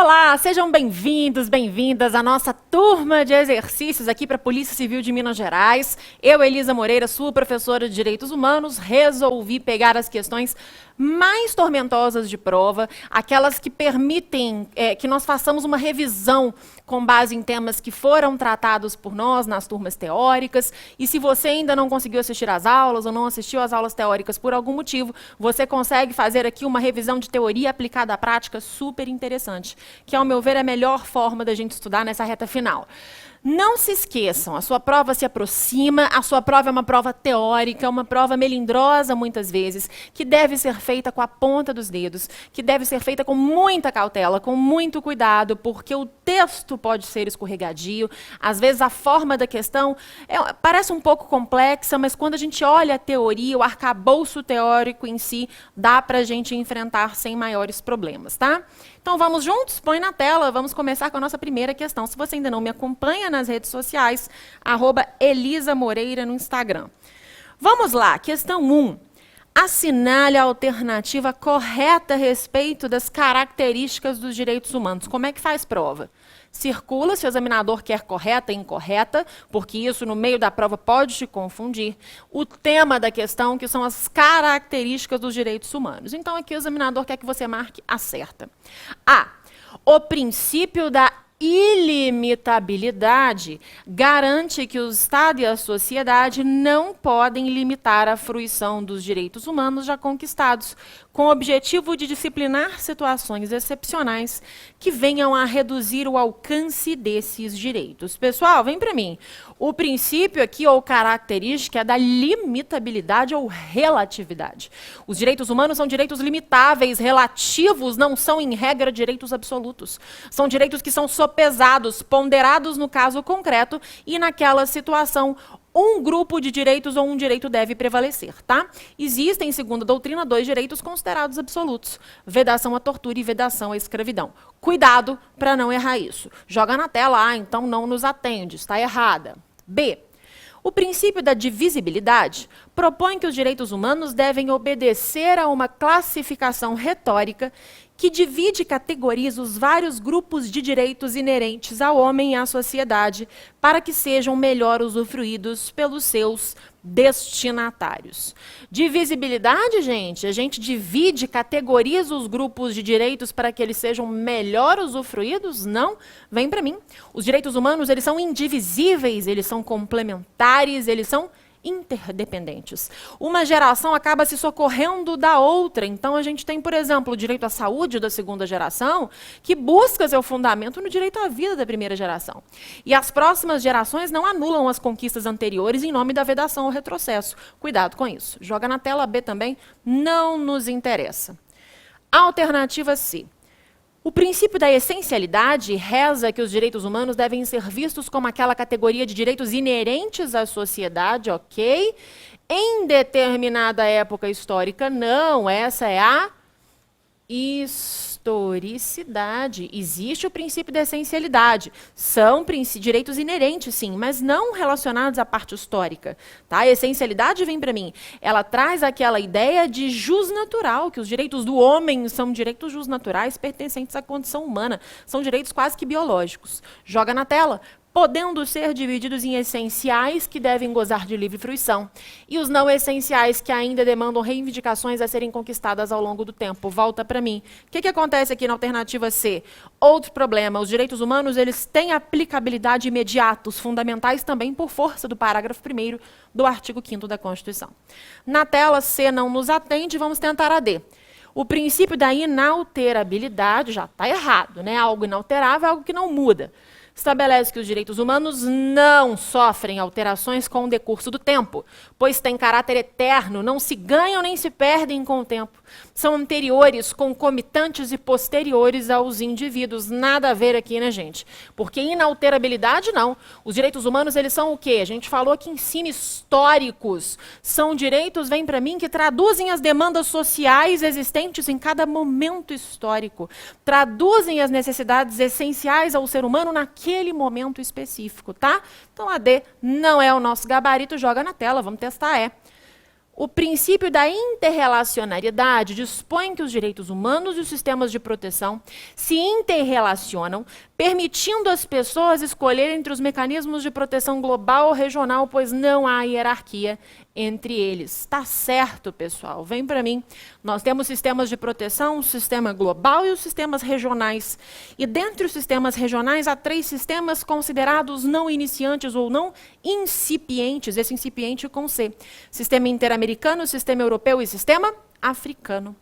Olá, sejam bem-vindos, bem-vindas à nossa turma de exercícios aqui para a Polícia Civil de Minas Gerais. Eu, Elisa Moreira, sua professora de Direitos Humanos, resolvi pegar as questões mais tormentosas de prova, aquelas que permitem que nós façamos uma revisão com base em temas que foram tratados por nós nas turmas teóricas. E se você ainda não conseguiu assistir às aulas ou não assistiu às aulas teóricas por algum motivo, você consegue fazer aqui uma revisão de teoria aplicada à prática super interessante, que, ao meu ver, é a melhor forma da gente estudar nessa reta final. Não se esqueçam, a sua prova se aproxima, a sua prova é uma prova teórica, uma prova melindrosa muitas vezes, que deve ser feita com a ponta dos dedos, que deve ser feita com muita cautela, com muito cuidado, porque o texto pode ser escorregadio, às vezes a forma da questão parece um pouco complexa, mas quando a gente olha a teoria, o arcabouço teórico em si, dá para a gente enfrentar sem maiores problemas, tá? Então vamos juntos? Põe na tela, vamos começar com a nossa primeira questão. Se você ainda não me acompanha nas redes sociais, @Elisa Moreira no Instagram. Vamos lá, questão 1. Assinale a alternativa correta a respeito das características dos direitos humanos. Como é que faz prova? Circula se o examinador quer correta e incorreta, porque isso no meio da prova pode te confundir. O tema da questão, que são as características dos direitos humanos. Então aqui o examinador quer que você marque a certa. A. O princípio da ilimitabilidade garante que o Estado e a sociedade não podem limitar a fruição dos direitos humanos já conquistados, com o objetivo de disciplinar situações excepcionais que venham a reduzir o alcance desses direitos. Pessoal, vem para mim. O princípio aqui, ou característica, é da limitabilidade ou relatividade. Os direitos humanos são direitos limitáveis, relativos, não são, em regra, direitos absolutos. São direitos que são sopesados, ponderados no caso concreto e naquela situação um grupo de direitos ou um direito deve prevalecer, tá? Existem, segundo a doutrina, 2 direitos considerados absolutos: vedação à tortura e vedação à escravidão. Cuidado para não errar isso. Joga na tela, então não nos atende, está errada. B. O princípio da divisibilidade propõe que os direitos humanos devem obedecer a uma classificação retórica que divide e categoriza os vários grupos de direitos inerentes ao homem e à sociedade para que sejam melhor usufruídos pelos seus destinatários. Divisibilidade, gente, a gente divide, categoriza os grupos de direitos para que eles sejam melhor usufruídos? Não, vem para mim. Os direitos humanos, eles são indivisíveis, eles são complementares, eles são interdependentes. Uma geração acaba se socorrendo da outra. Então, a gente tem, por exemplo, o direito à saúde da segunda geração, que busca seu fundamento no direito à vida da primeira geração. E as próximas gerações não anulam as conquistas anteriores em nome da vedação ou retrocesso. Cuidado com isso. Joga na tela B também, não nos interessa. Alternativa C. O princípio da essencialidade reza que os direitos humanos devem ser vistos como aquela categoria de direitos inerentes à sociedade, ok? Em determinada época histórica, não. Essa é a historicidade. Existe o princípio da essencialidade. São direitos inerentes, sim, mas não relacionados à parte histórica. Tá? A essencialidade vem para mim. Ela traz aquela ideia de jus natural, que os direitos do homem são direitos jus naturais pertencentes à condição humana. São direitos quase que biológicos. Joga na tela. Podendo ser divididos em essenciais, que devem gozar de livre fruição, e os não essenciais, que ainda demandam reivindicações a serem conquistadas ao longo do tempo. Volta para mim. O que acontece aqui na alternativa C? Outro problema, os direitos humanos, eles têm aplicabilidade imediata, os fundamentais também por força do parágrafo 1º do artigo 5º da Constituição. Na tela, C não nos atende, vamos tentar a D. O princípio da inalterabilidade já está errado, né? Algo inalterável é algo que não muda. Estabelece que os direitos humanos não sofrem alterações com o decurso do tempo, pois têm caráter eterno, não se ganham nem se perdem com o tempo. São anteriores, concomitantes e posteriores aos indivíduos. Nada a ver aqui, né, gente? Porque inalterabilidade, não. Os direitos humanos, eles são o quê? A gente falou aqui em cima, históricos. São direitos, vem para mim, que traduzem as demandas sociais existentes em cada momento histórico. Traduzem as necessidades essenciais ao ser humano naquele momento específico, tá? Então, a D não é o nosso gabarito, joga na tela, vamos testar, O princípio da interrelacionalidade dispõe que os direitos humanos e os sistemas de proteção se interrelacionam, permitindo às pessoas escolherem entre os mecanismos de proteção global ou regional, pois não há hierarquia entre eles. Tá certo, pessoal? Vem para mim. Nós temos sistemas de proteção, o sistema global e os sistemas regionais. E dentre os sistemas regionais, há 3 sistemas considerados não iniciantes ou não incipientes, esse incipiente com C. Sistema interamericano, sistema europeu e sistema africano.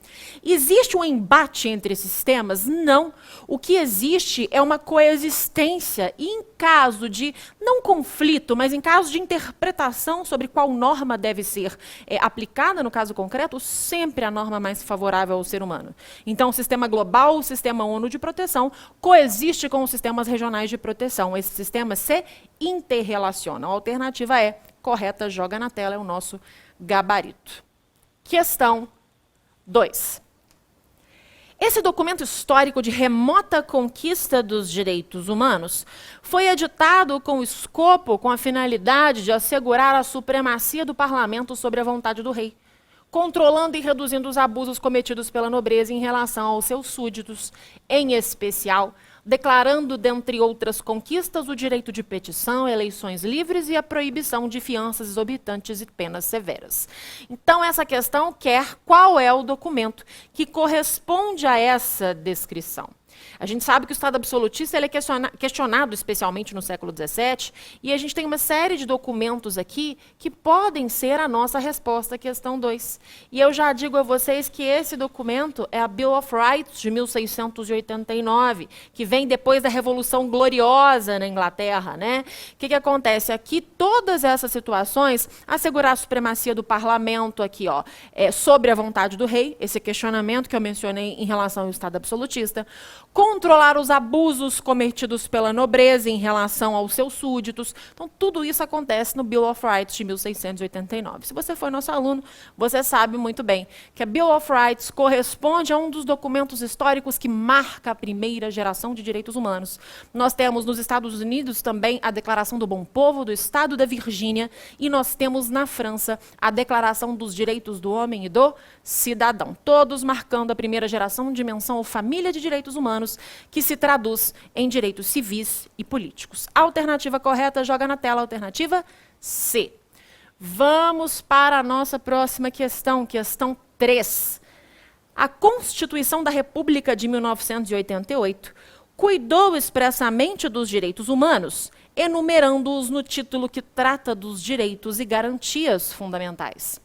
Existe um embate entre esses sistemas? Não. O que existe é uma coexistência. E em caso de, não conflito, mas em caso de interpretação sobre qual norma deve ser aplicada, no caso concreto, sempre a norma mais favorável ao ser humano. Então, o sistema global, o sistema ONU de proteção, coexiste com os sistemas regionais de proteção. Esses sistemas se interrelacionam. A alternativa é correta, joga na tela, é o nosso gabarito. Questão 2. Esse documento histórico de remota conquista dos direitos humanos foi editado com o escopo, com a finalidade de assegurar a supremacia do parlamento sobre a vontade do rei, controlando e reduzindo os abusos cometidos pela nobreza em relação aos seus súditos, em especial declarando, dentre outras conquistas, o direito de petição, eleições livres e a proibição de fianças exorbitantes e penas severas. Então, essa questão quer qual é o documento que corresponde a essa descrição. A gente sabe que o Estado absolutista ele é questionado especialmente no século XVII, e a gente tem uma série de documentos aqui que podem ser a nossa resposta à questão 2. E eu já digo a vocês que esse documento é a Bill of Rights, de 1689, que vem depois da Revolução Gloriosa na Inglaterra, né? O que acontece? Aqui, todas essas situações, assegurar a supremacia do parlamento aqui, ó, sobre a vontade do rei, esse questionamento que eu mencionei em relação ao Estado absolutista, controlar os abusos cometidos pela nobreza em relação aos seus súditos. Então, tudo isso acontece no Bill of Rights de 1689. Se você foi nosso aluno, você sabe muito bem que a Bill of Rights corresponde a um dos documentos históricos que marca a primeira geração de direitos humanos. Nós temos nos Estados Unidos também a Declaração do Bom Povo do Estado da Virgínia, e nós temos na França a Declaração dos Direitos do Homem e do Cidadão, todos marcando a primeira geração de menção à família de direitos humanos, que se traduz em direitos civis e políticos. A alternativa correta, joga na tela, alternativa C. Vamos para a nossa próxima questão, questão 3. A Constituição da República de 1988 cuidou expressamente dos direitos humanos, enumerando-os no título que trata dos direitos e garantias fundamentais.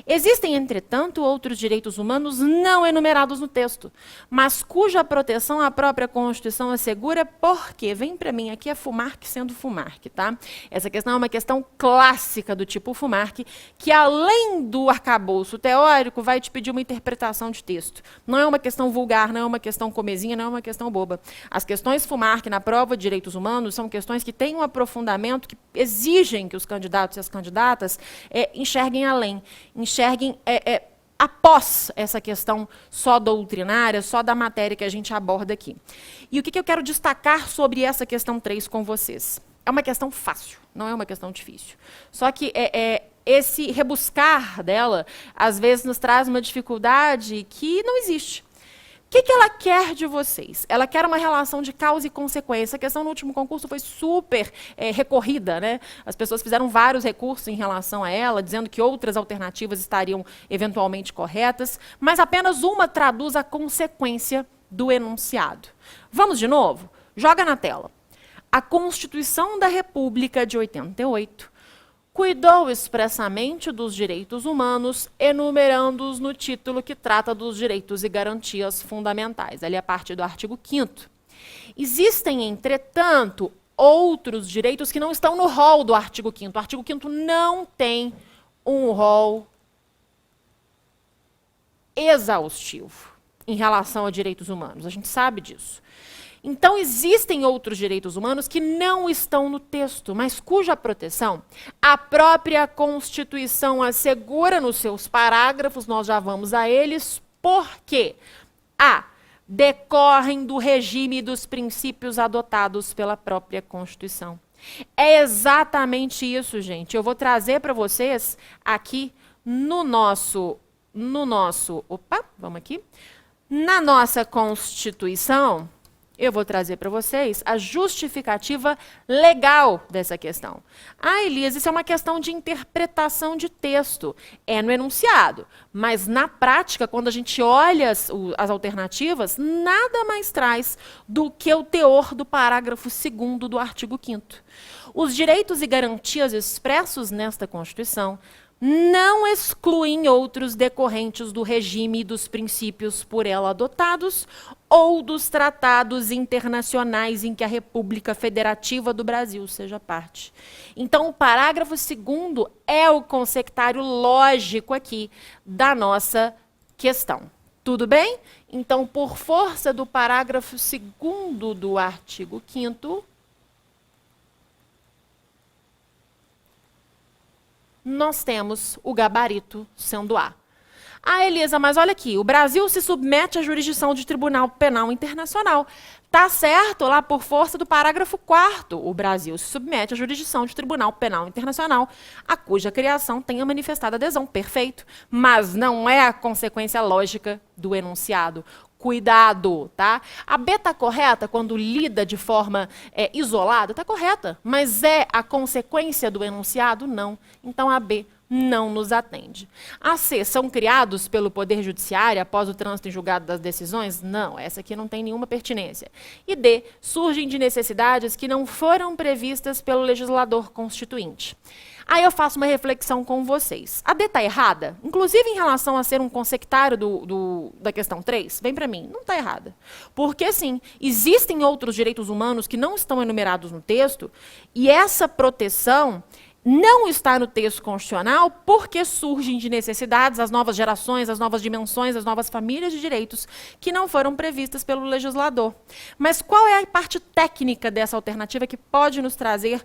Existem, entretanto, outros direitos humanos não enumerados no texto, mas cuja proteção a própria Constituição assegura, porque, vem para mim, aqui é FUMARC sendo FUMARC, tá? Essa questão é uma questão clássica do tipo FUMARC, que além do arcabouço teórico, vai te pedir uma interpretação de texto. Não é uma questão vulgar, não é uma questão comezinha, não é uma questão boba. As questões FUMARC na prova de direitos humanos são questões que têm um aprofundamento, que exigem que os candidatos e as candidatas enxerguem além, enxerguem após essa questão só doutrinária, só da matéria que a gente aborda aqui. E o que eu quero destacar sobre essa questão 3 com vocês? É uma questão fácil, não é uma questão difícil. Só que esse rebuscar dela, às vezes, nos traz uma dificuldade que não existe. O que ela quer de vocês? Ela quer uma relação de causa e consequência. A questão no último concurso foi super recorrida, né? As pessoas fizeram vários recursos em relação a ela, dizendo que outras alternativas estariam eventualmente corretas, mas apenas uma traduz a consequência do enunciado. Vamos de novo? Joga na tela. A Constituição da República de 88 cuidou expressamente dos direitos humanos, enumerando-os no título que trata dos direitos e garantias fundamentais, ali a partir do artigo 5º. Existem, entretanto, outros direitos que não estão no rol do artigo 5º. O artigo 5º não tem um rol exaustivo em relação a direitos humanos. A gente sabe disso. Então, existem outros direitos humanos que não estão no texto, mas cuja proteção a própria Constituição assegura nos seus parágrafos, nós já vamos a eles, porque decorrem do regime e dos princípios adotados pela própria Constituição. É exatamente isso, gente. Eu vou trazer para vocês aqui vamos aqui. Na nossa Constituição, eu vou trazer para vocês a justificativa legal dessa questão. Elisa, isso é uma questão de interpretação de texto. É no enunciado, mas na prática, quando a gente olha as alternativas, nada mais traz do que o teor do parágrafo 2º do artigo 5º. Os direitos e garantias expressos nesta Constituição não excluem outros decorrentes do regime e dos princípios por ela adotados ou dos tratados internacionais em que a República Federativa do Brasil seja parte. Então, o parágrafo 2º é o consectário lógico aqui da nossa questão. Tudo bem? Então, por força do parágrafo 2º do artigo 5º, nós temos o gabarito sendo A. Elisa, mas olha aqui, o Brasil se submete à jurisdição de Tribunal Penal Internacional. Tá certo, lá por força do parágrafo 4º, o Brasil se submete à jurisdição de Tribunal Penal Internacional, a cuja criação tenha manifestado adesão. Perfeito. Mas não é a consequência lógica do enunciado. Cuidado, tá? A B está correta quando lida de forma isolada? Está correta, mas é a consequência do enunciado? Não. Então, a B não nos atende. A C, são criados pelo Poder Judiciário após o trânsito em julgado das decisões? Não, essa aqui não tem nenhuma pertinência. E D, surgem de necessidades que não foram previstas pelo legislador constituinte. Aí eu faço uma reflexão com vocês. A D está errada? Inclusive em relação a ser um consectário da questão 3? Vem para mim, não está errada. Porque, sim, existem outros direitos humanos que não estão enumerados no texto, e essa proteção não está no texto constitucional porque surgem de necessidades as novas gerações, as novas dimensões, as novas famílias de direitos que não foram previstas pelo legislador. Mas qual é a parte técnica dessa alternativa que pode nos trazer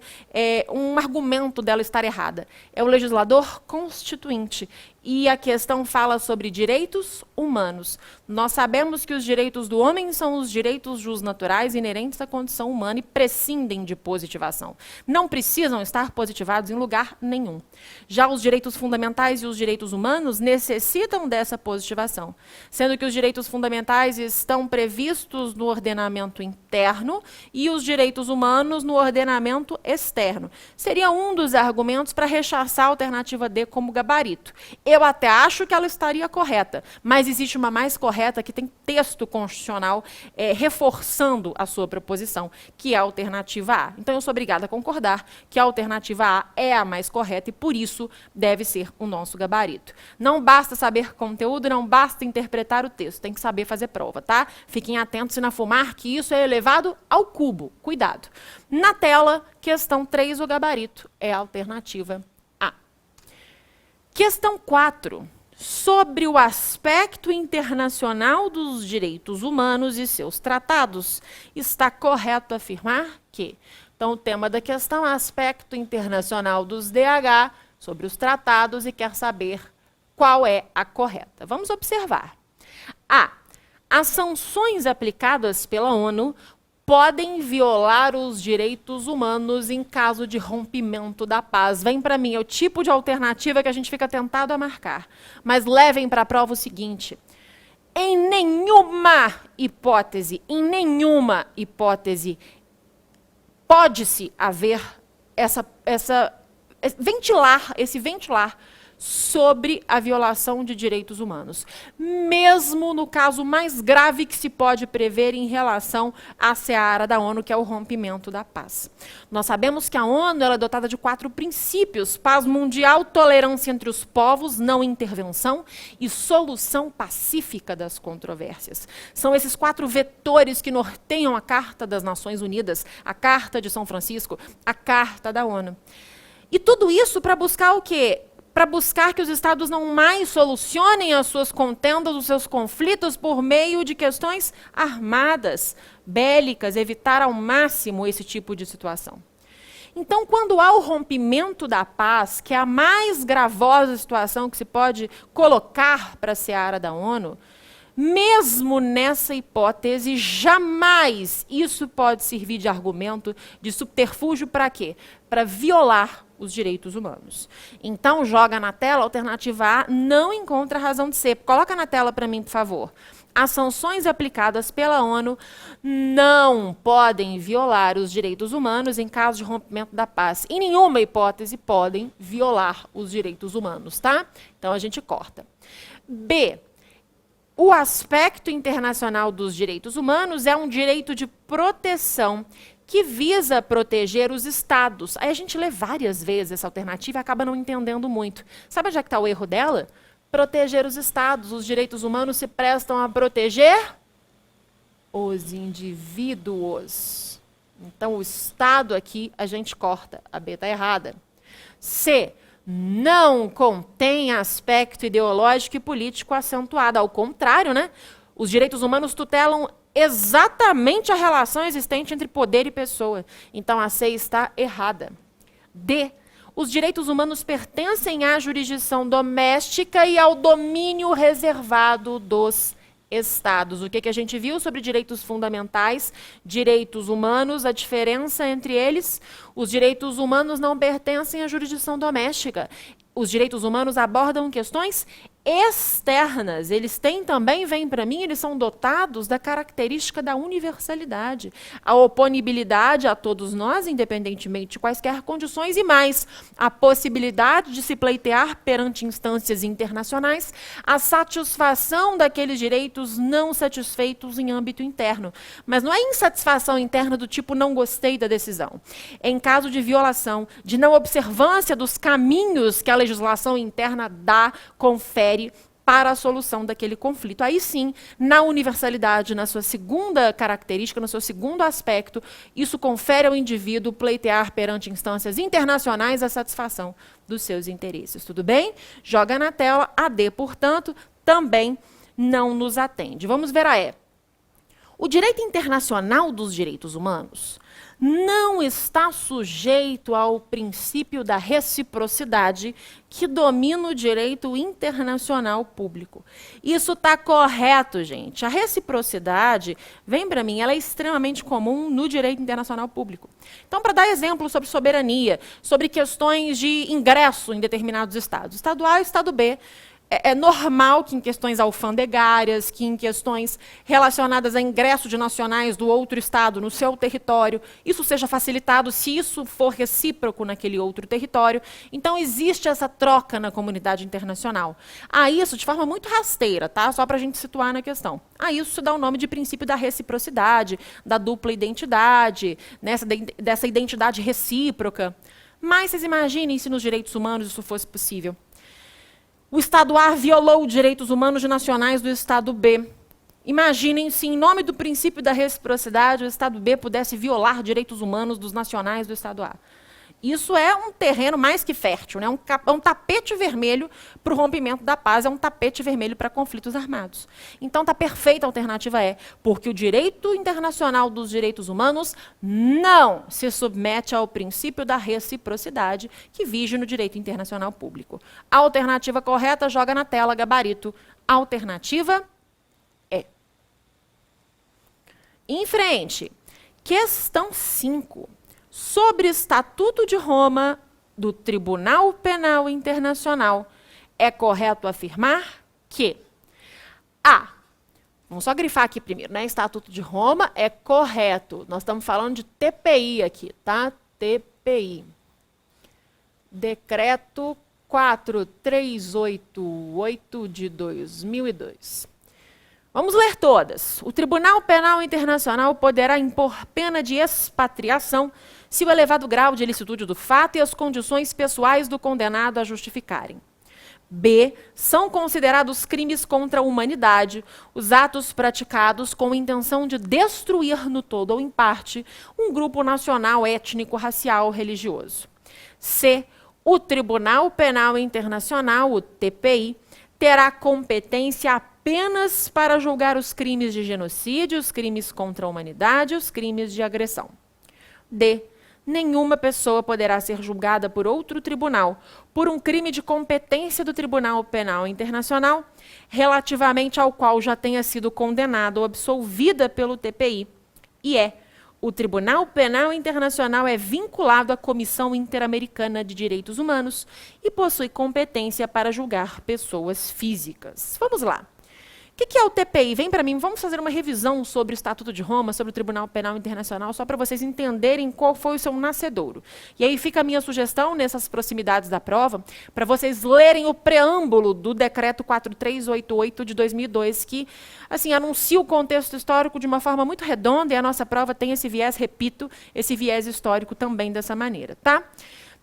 um argumento dela estar errada? É o legislador constituinte. E a questão fala sobre direitos humanos. Nós sabemos que os direitos do homem são os direitos jusnaturais inerentes à condição humana e prescindem de positivação. Não precisam estar positivados em lugar nenhum. Já os direitos fundamentais e os direitos humanos necessitam dessa positivação, sendo que os direitos fundamentais estão previstos no ordenamento interno e os direitos humanos no ordenamento externo. Seria um dos argumentos para rechaçar a alternativa D como gabarito. Eu até acho que ela estaria correta, mas existe uma mais correta que tem texto constitucional reforçando a sua proposição, que é a alternativa A. Então, eu sou obrigada a concordar que a alternativa A é a mais correta e, por isso, deve ser o nosso gabarito. Não basta saber conteúdo, não basta interpretar o texto, tem que saber fazer prova, tá? Fiquem atentos na FUMAR, que isso é elevado ao cubo. Cuidado. Na tela, questão 3, o gabarito é a alternativa A. Questão 4. Sobre o aspecto internacional dos direitos humanos e seus tratados, está correto afirmar que... Então, o tema da questão é aspecto internacional dos DH sobre os tratados e quer saber qual é a correta. Vamos observar. A. As sanções aplicadas pela ONU podem violar os direitos humanos em caso de rompimento da paz. Vem para mim, é o tipo de alternativa que a gente fica tentado a marcar. Mas levem para a prova o seguinte: em nenhuma hipótese, pode-se haver esse ventilar sobre a violação de direitos humanos, mesmo no caso mais grave que se pode prever em relação à seara da ONU, que é o rompimento da paz. Nós sabemos que a ONU ela é dotada de 4 princípios: paz mundial, tolerância entre os povos, não intervenção e solução pacífica das controvérsias. São esses 4 vetores que norteiam a Carta das Nações Unidas, a Carta de São Francisco, a Carta da ONU. E tudo isso para buscar o quê? Para buscar que os Estados não mais solucionem as suas contendas, os seus conflitos por meio de questões armadas, bélicas, evitar ao máximo esse tipo de situação. Então, quando há o rompimento da paz, que é a mais gravosa situação que se pode colocar para a seara da ONU, Mesmo nessa hipótese, jamais isso pode servir de argumento, de subterfúgio para quê? Para violar os direitos humanos. Então, joga na tela, alternativa A não encontra razão de ser. Coloca na tela para mim, por favor. As sanções aplicadas pela ONU não podem violar os direitos humanos em caso de rompimento da paz. Em nenhuma hipótese podem violar os direitos humanos, tá? Então, a gente corta. B. O aspecto internacional dos direitos humanos é um direito de proteção que visa proteger os estados. Aí a gente lê várias vezes essa alternativa e acaba não entendendo muito. Sabe onde é que está o erro dela? Proteger os estados. Os direitos humanos se prestam a proteger os indivíduos. Então, o estado aqui a gente corta. A B está errada. C. Não contém aspecto ideológico e político acentuado. Ao contrário, né? Os direitos humanos tutelam exatamente a relação existente entre poder e pessoa. Então, a C está errada. D. Os direitos humanos pertencem à jurisdição doméstica e ao domínio reservado dos estados. O que a gente viu sobre direitos fundamentais, direitos humanos, a diferença entre eles? Os direitos humanos não pertencem à jurisdição doméstica. Os direitos humanos abordam questões externas. Eles têm também, vem para mim, eles são dotados da característica da universalidade, a oponibilidade a todos nós, independentemente de quaisquer condições, e mais, a possibilidade de se pleitear perante instâncias internacionais a satisfação daqueles direitos não satisfeitos em âmbito interno. Mas não é insatisfação interna do tipo não gostei da decisão. Em caso de violação, de não observância dos caminhos que a legislação interna dá, confere para a solução daquele conflito. Aí sim, na universalidade, na sua segunda característica, no seu segundo aspecto, isso confere ao indivíduo pleitear perante instâncias internacionais a satisfação dos seus interesses. Tudo bem? Joga na tela. A D, portanto, também não nos atende. Vamos ver a E. O direito internacional dos direitos humanos não está sujeito ao princípio da reciprocidade que domina o direito internacional público. Isso está correto, gente. A reciprocidade, vem para mim, ela é extremamente comum no direito internacional público. Então, para dar exemplo sobre soberania, sobre questões de ingresso em determinados estados, Estado A e Estado B, é normal que em questões alfandegárias, que em questões relacionadas a ingresso de nacionais do outro estado no seu território, isso seja facilitado se isso for recíproco naquele outro território. Então, existe essa troca na comunidade internacional. A isso, de forma muito rasteira, tá? Só para a gente situar na questão. A isso se dá o nome de princípio da reciprocidade, da dupla identidade, dessa identidade recíproca. Mas vocês imaginem se nos direitos humanos isso fosse possível. O Estado A violou os direitos humanos de nacionais do Estado B. Imaginem se, em nome do princípio da reciprocidade, o Estado B pudesse violar direitos humanos dos nacionais do Estado A. Isso é um terreno mais que fértil, né? Um tapete vermelho para o rompimento da paz, é um tapete vermelho para conflitos armados. Então, está perfeita a alternativa E, porque o direito internacional dos direitos humanos não se submete ao princípio da reciprocidade que vige no direito internacional público. A alternativa correta, joga na tela, gabarito. Alternativa E. Em frente, questão 5. Sobre o Estatuto de Roma do Tribunal Penal Internacional, é correto afirmar que A. Vamos só grifar aqui primeiro, né? Estatuto de Roma é correto. Nós estamos falando de TPI aqui, tá? TPI. Decreto 4388 de 2002. Vamos ler todas. O Tribunal Penal Internacional poderá impor pena de expatriação se o elevado grau de ilicitude do fato e as condições pessoais do condenado a justificarem. B. São considerados crimes contra a humanidade os atos praticados com a intenção de destruir no todo ou em parte um grupo nacional, étnico, racial ou religioso. C. O Tribunal Penal Internacional, o TPI, terá competência apenas para julgar os crimes de genocídio, os crimes contra a humanidade e os crimes de agressão. D. nenhuma pessoa poderá ser julgada por outro tribunal por um crime de competência do Tribunal Penal Internacional, relativamente ao qual já tenha sido condenada ou absolvida pelo TPI. O Tribunal Penal Internacional é vinculado à Comissão Interamericana de Direitos Humanos e possui competência para julgar pessoas físicas. Vamos lá. O que é o TPI? Vem para mim, vamos fazer uma revisão sobre o Estatuto de Roma, sobre o Tribunal Penal Internacional, só para vocês entenderem qual foi o seu nascedouro. E aí fica a minha sugestão, nessas proximidades da prova, para vocês lerem o preâmbulo do Decreto 4388 de 2002, que assim, anuncia o contexto histórico de uma forma muito redonda, e a nossa prova tem esse viés, repito, esse viés histórico também dessa maneira, tá?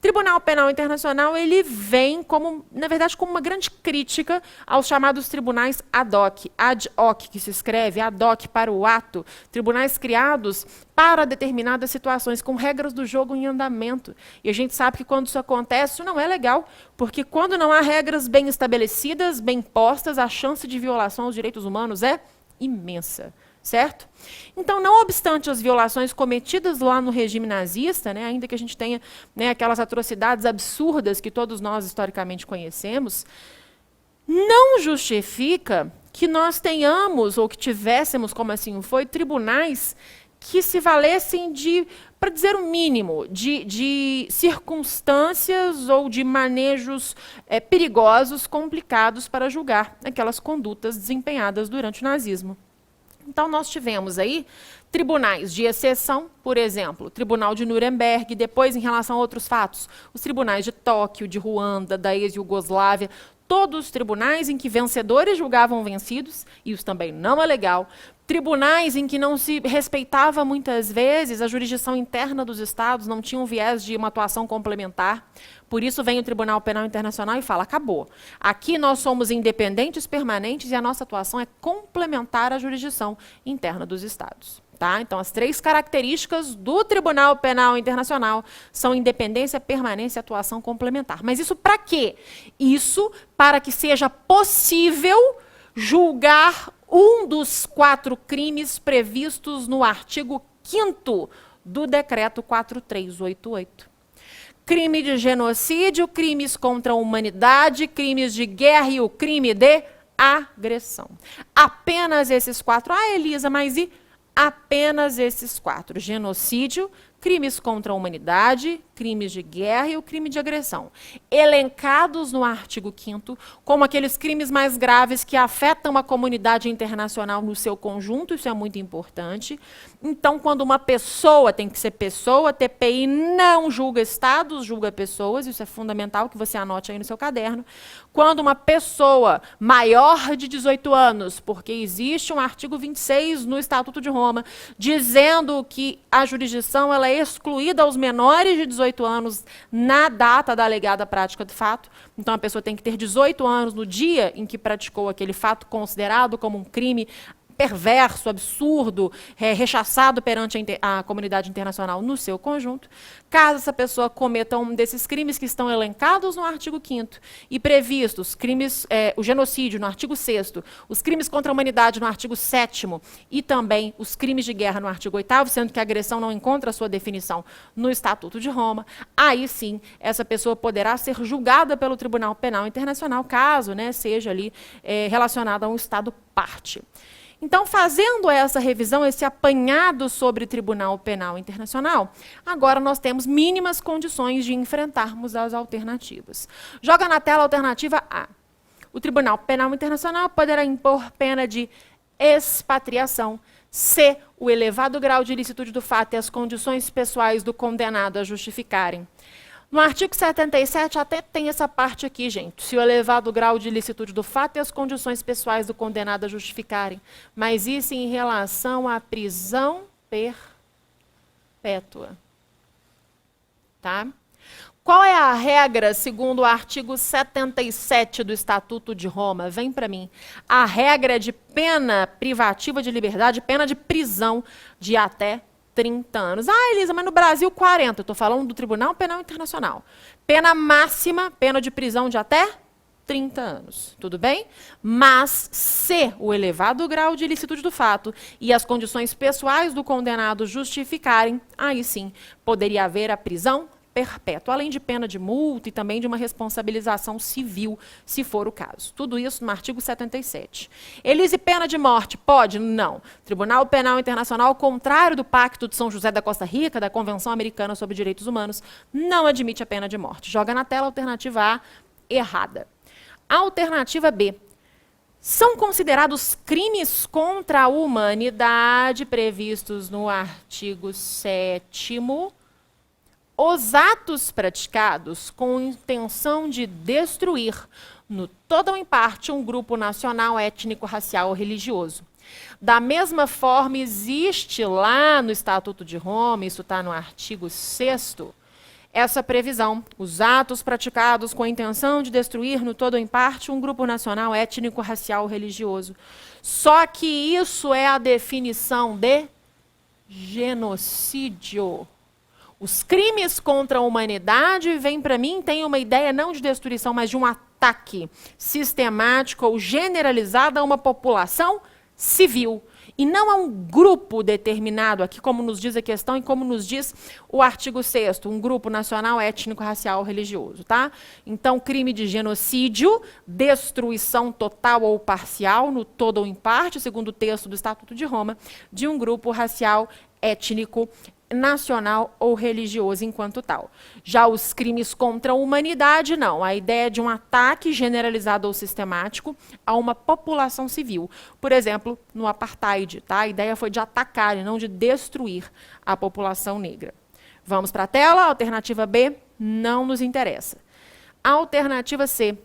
Tribunal Penal Internacional, ele vem como, na verdade, como uma grande crítica aos chamados tribunais ad hoc, que se escreve ad hoc para o ato, tribunais criados para determinadas situações, com regras do jogo em andamento. E a gente sabe que quando isso acontece, isso não é legal, porque quando não há regras bem estabelecidas, bem postas, a chance de violação aos direitos humanos é imensa. Certo? Então, não obstante as violações cometidas lá no regime nazista, né, ainda que a gente tenha, né, aquelas atrocidades absurdas que todos nós historicamente conhecemos, não justifica que nós tenhamos, ou que tivéssemos, como assim foi, tribunais que se valessem de, para dizer o mínimo, de circunstâncias ou de manejos perigosos, complicados para julgar aquelas condutas desempenhadas durante o nazismo. Então, nós tivemos aí tribunais de exceção, por exemplo, o Tribunal de Nuremberg, depois, em relação a outros fatos, os tribunais de Tóquio, de Ruanda, da ex-Iugoslávia, todos os tribunais em que vencedores julgavam vencidos, e isso também não é legal, tribunais em que não se respeitava muitas vezes a jurisdição interna dos estados, não tinha um viés de uma atuação complementar. Por isso vem o Tribunal Penal Internacional e fala, acabou. Aqui nós somos independentes, permanentes, e a nossa atuação é complementar à jurisdição interna dos estados. Tá? Então, as três características do Tribunal Penal Internacional são independência, permanência e atuação complementar. Mas isso para quê? Isso para que seja possível julgar um dos 4 crimes previstos no artigo 5º do Decreto 4388. Crime de genocídio, crimes contra a humanidade, crimes de guerra e o crime de agressão. Apenas esses 4. Ah, Elisa, mas e apenas esses 4? Genocídio, crimes contra a humanidade, crimes de guerra e o crime de agressão. Elencados no artigo 5º como aqueles crimes mais graves que afetam a comunidade internacional no seu conjunto, isso é muito importante. Então, quando uma pessoa, tem que ser pessoa, TPI não julga estados, julga pessoas, isso é fundamental que você anote aí no seu caderno. Quando uma pessoa maior de 18 anos, porque existe um artigo 26 no Estatuto de Roma, dizendo que a jurisdição ela é excluída aos menores de 18 anos na data da alegada prática do fato. Então, a pessoa tem que ter 18 anos no dia em que praticou aquele fato considerado como um crime perverso, absurdo, rechaçado perante a comunidade internacional no seu conjunto. Caso essa pessoa cometa um desses crimes que estão elencados no artigo 5º e previstos, crimes, o genocídio no artigo 6º, os crimes contra a humanidade no artigo 7º e também os crimes de guerra no artigo 8º, sendo que a agressão não encontra sua definição no Estatuto de Roma, aí sim essa pessoa poderá ser julgada pelo Tribunal Penal Internacional, caso, né, seja ali relacionada a um Estado parte. Então, fazendo essa revisão, esse apanhado sobre o Tribunal Penal Internacional, agora nós temos mínimas condições de enfrentarmos as alternativas. Joga na tela a alternativa A. O Tribunal Penal Internacional poderá impor pena de expatriação se o elevado grau de ilicitude do fato e as condições pessoais do condenado a justificarem. No artigo 77 até tem essa parte aqui, gente. Se o elevado grau de ilicitude do fato e as condições pessoais do condenado a justificarem. Mas isso em relação à prisão perpétua. Tá? Qual é a regra, segundo o artigo 77 do Estatuto de Roma? Vem para mim. A regra é de pena privativa de liberdade, pena de prisão de até 30 anos. Ah, Elisa, mas no Brasil 40. Estou falando do Tribunal Penal Internacional. Pena máxima, pena de prisão de até 30 anos, tudo bem? Mas se o elevado grau de ilicitude do fato e as condições pessoais do condenado justificarem, aí sim poderia haver a prisão perpétua, além de pena de multa e também de uma responsabilização civil, se for o caso. Tudo isso no artigo 77. Elise, pena de morte? Pode? Não. Tribunal Penal Internacional, ao contrário do Pacto de São José da Costa Rica, da Convenção Americana sobre Direitos Humanos, não admite a pena de morte. Joga na tela a alternativa A, errada. Alternativa B. São considerados crimes contra a humanidade previstos no artigo 7º os atos praticados com intenção de destruir, no todo ou em parte, um grupo nacional, étnico, racial ou religioso. Da mesma forma, existe lá no Estatuto de Roma, isso está no artigo 6º, essa previsão, os atos praticados com a intenção de destruir, no todo ou em parte, um grupo nacional, étnico, racial ou religioso. Só que isso é a definição de genocídio. Os crimes contra a humanidade, vem para mim, tem uma ideia não de destruição, mas de um ataque sistemático ou generalizado a uma população civil. E não a um grupo determinado, aqui como nos diz a questão e como nos diz o artigo 6º, um grupo nacional, étnico, racial ou religioso. Tá? Então, crime de genocídio, destruição total ou parcial, no todo ou em parte, segundo o texto do Estatuto de Roma, de um grupo racial, étnico, nacional ou religioso enquanto tal. Já os crimes contra a humanidade, não. A ideia é de um ataque generalizado ou sistemático a uma população civil. Por exemplo, no apartheid, tá? A ideia foi de atacar e não de destruir a população negra. Vamos para a tela. Alternativa B não nos interessa. Alternativa C.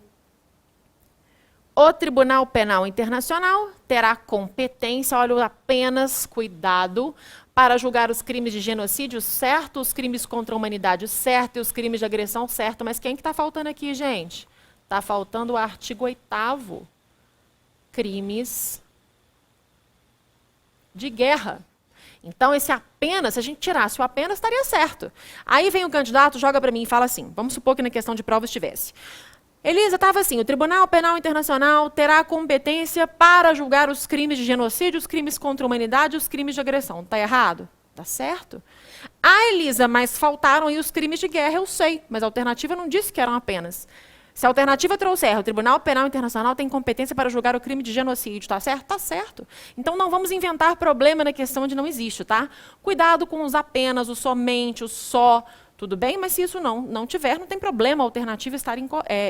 O Tribunal Penal Internacional terá competência, olha apenas, cuidado, para julgar os crimes de genocídio, certo, os crimes contra a humanidade, certo, e os crimes de agressão, certo. Mas quem que está faltando aqui, gente? Está faltando o artigo 8º. Crimes de guerra. Então, esse apenas, se a gente tirasse o apenas, estaria certo. Aí vem o candidato, joga para mim e fala assim, vamos supor que na questão de prova estivesse. Elisa, estava assim, o Tribunal Penal Internacional terá competência para julgar os crimes de genocídio, os crimes contra a humanidade e os crimes de agressão. Está errado? Está certo? Ah, Elisa, mas faltaram aí os crimes de guerra, eu sei, mas a alternativa não disse que eram apenas. Se a alternativa trouxer, o Tribunal Penal Internacional tem competência para julgar o crime de genocídio, está certo? Está certo. Então não vamos inventar problema na questão onde não existe, tá? Cuidado com os apenas, o somente, o só. Tudo bem? Mas se isso não tiver, não tem problema a alternativa estar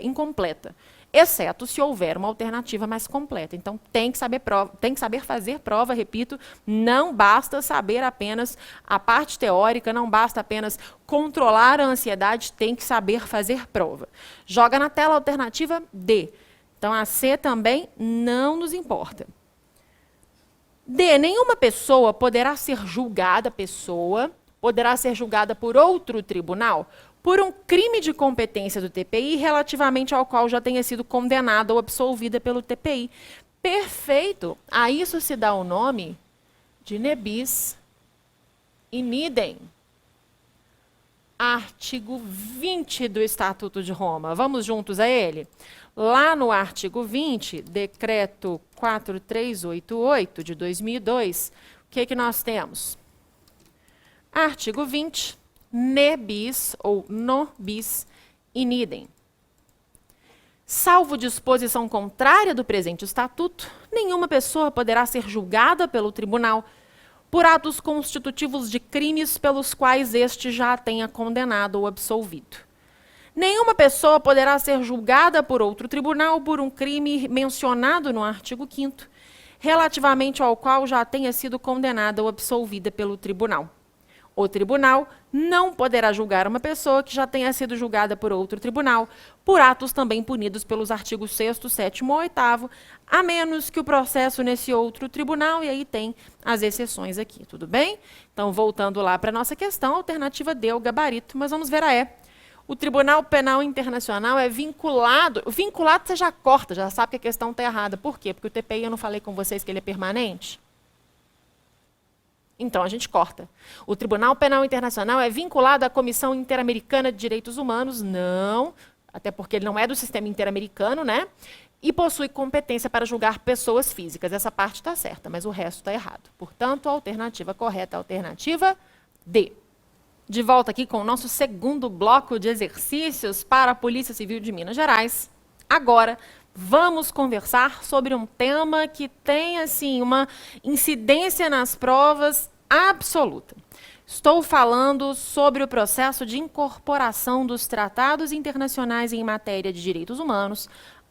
incompleta. Exceto se houver uma alternativa mais completa. Então, tem que saber fazer prova, repito, não basta saber apenas a parte teórica, não basta apenas controlar a ansiedade, tem que saber fazer prova. Joga na tela a alternativa D. Então, a C também não nos importa. D. Nenhuma pessoa poderá ser julgada, por outro tribunal por um crime de competência do TPI relativamente ao qual já tenha sido condenada ou absolvida pelo TPI. Perfeito. A isso se dá o nome de ne bis in idem. Artigo 20 do Estatuto de Roma. Vamos juntos a ele? Lá no artigo 20, decreto 4388 de 2002, o que nós temos? Artigo 20, ne bis ou no bis in idem. Salvo disposição contrária do presente estatuto, nenhuma pessoa poderá ser julgada pelo tribunal por atos constitutivos de crimes pelos quais este já a tenha condenado ou absolvido. Nenhuma pessoa poderá ser julgada por outro tribunal por um crime mencionado no artigo 5º, relativamente ao qual já tenha sido condenada ou absolvida pelo tribunal. O tribunal não poderá julgar uma pessoa que já tenha sido julgada por outro tribunal, por atos também punidos pelos artigos 6º, 7º ou 8º, a menos que o processo nesse outro tribunal, e aí tem as exceções aqui, tudo bem? Então, voltando lá para a nossa questão, a alternativa D é o gabarito, mas vamos ver a E. O Tribunal Penal Internacional é vinculado você já corta, já sabe que a questão está errada. Por quê? Porque o TPI, eu não falei com vocês que ele é permanente? Então, a gente corta. O Tribunal Penal Internacional é vinculado à Comissão Interamericana de Direitos Humanos? Não. até porque ele não é do sistema interamericano, né? E possui competência para julgar pessoas físicas. Essa parte está certa, mas o resto está errado. Portanto, a alternativa correta é a alternativa D. De volta aqui com o nosso segundo bloco de exercícios para a Polícia Civil de Minas Gerais. Agora, vamos conversar sobre um tema que tem, assim, uma incidência nas provas absoluta. Estou falando sobre o processo de incorporação dos tratados internacionais em matéria de direitos humanos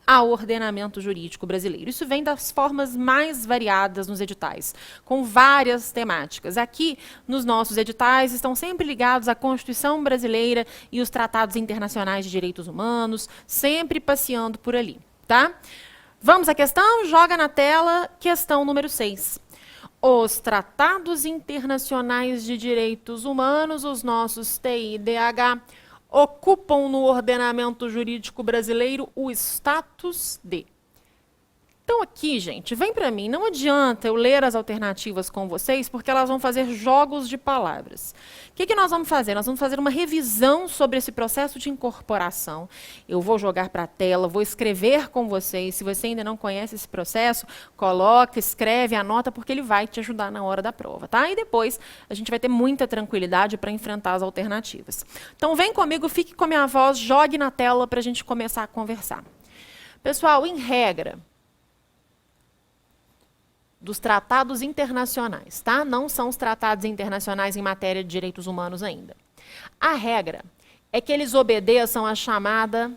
ao ordenamento jurídico brasileiro. Isso vem das formas mais variadas nos editais, com várias temáticas. Aqui, nos nossos editais, estão sempre ligados à Constituição brasileira e os tratados internacionais de direitos humanos, sempre passeando por ali, tá? Vamos à questão? Joga na tela, questão número 6. Os tratados internacionais de direitos humanos, os nossos TIDH, ocupam no ordenamento jurídico brasileiro o status de. Então aqui, gente, vem para mim, não adianta eu ler as alternativas com vocês, porque elas vão fazer jogos de palavras. O que nós vamos fazer? Nós vamos fazer uma revisão sobre esse processo de incorporação. Eu vou jogar para a tela, vou escrever com vocês. Se você ainda não conhece esse processo, coloca, escreve, anota, porque ele vai te ajudar na hora da prova, tá? E depois a gente vai ter muita tranquilidade para enfrentar as alternativas. Então vem comigo, fique com a minha voz, jogue na tela para a gente começar a conversar. Pessoal, em regra, dos tratados internacionais, tá? Não são os tratados internacionais em matéria de direitos humanos ainda. A regra é que eles obedeçam à chamada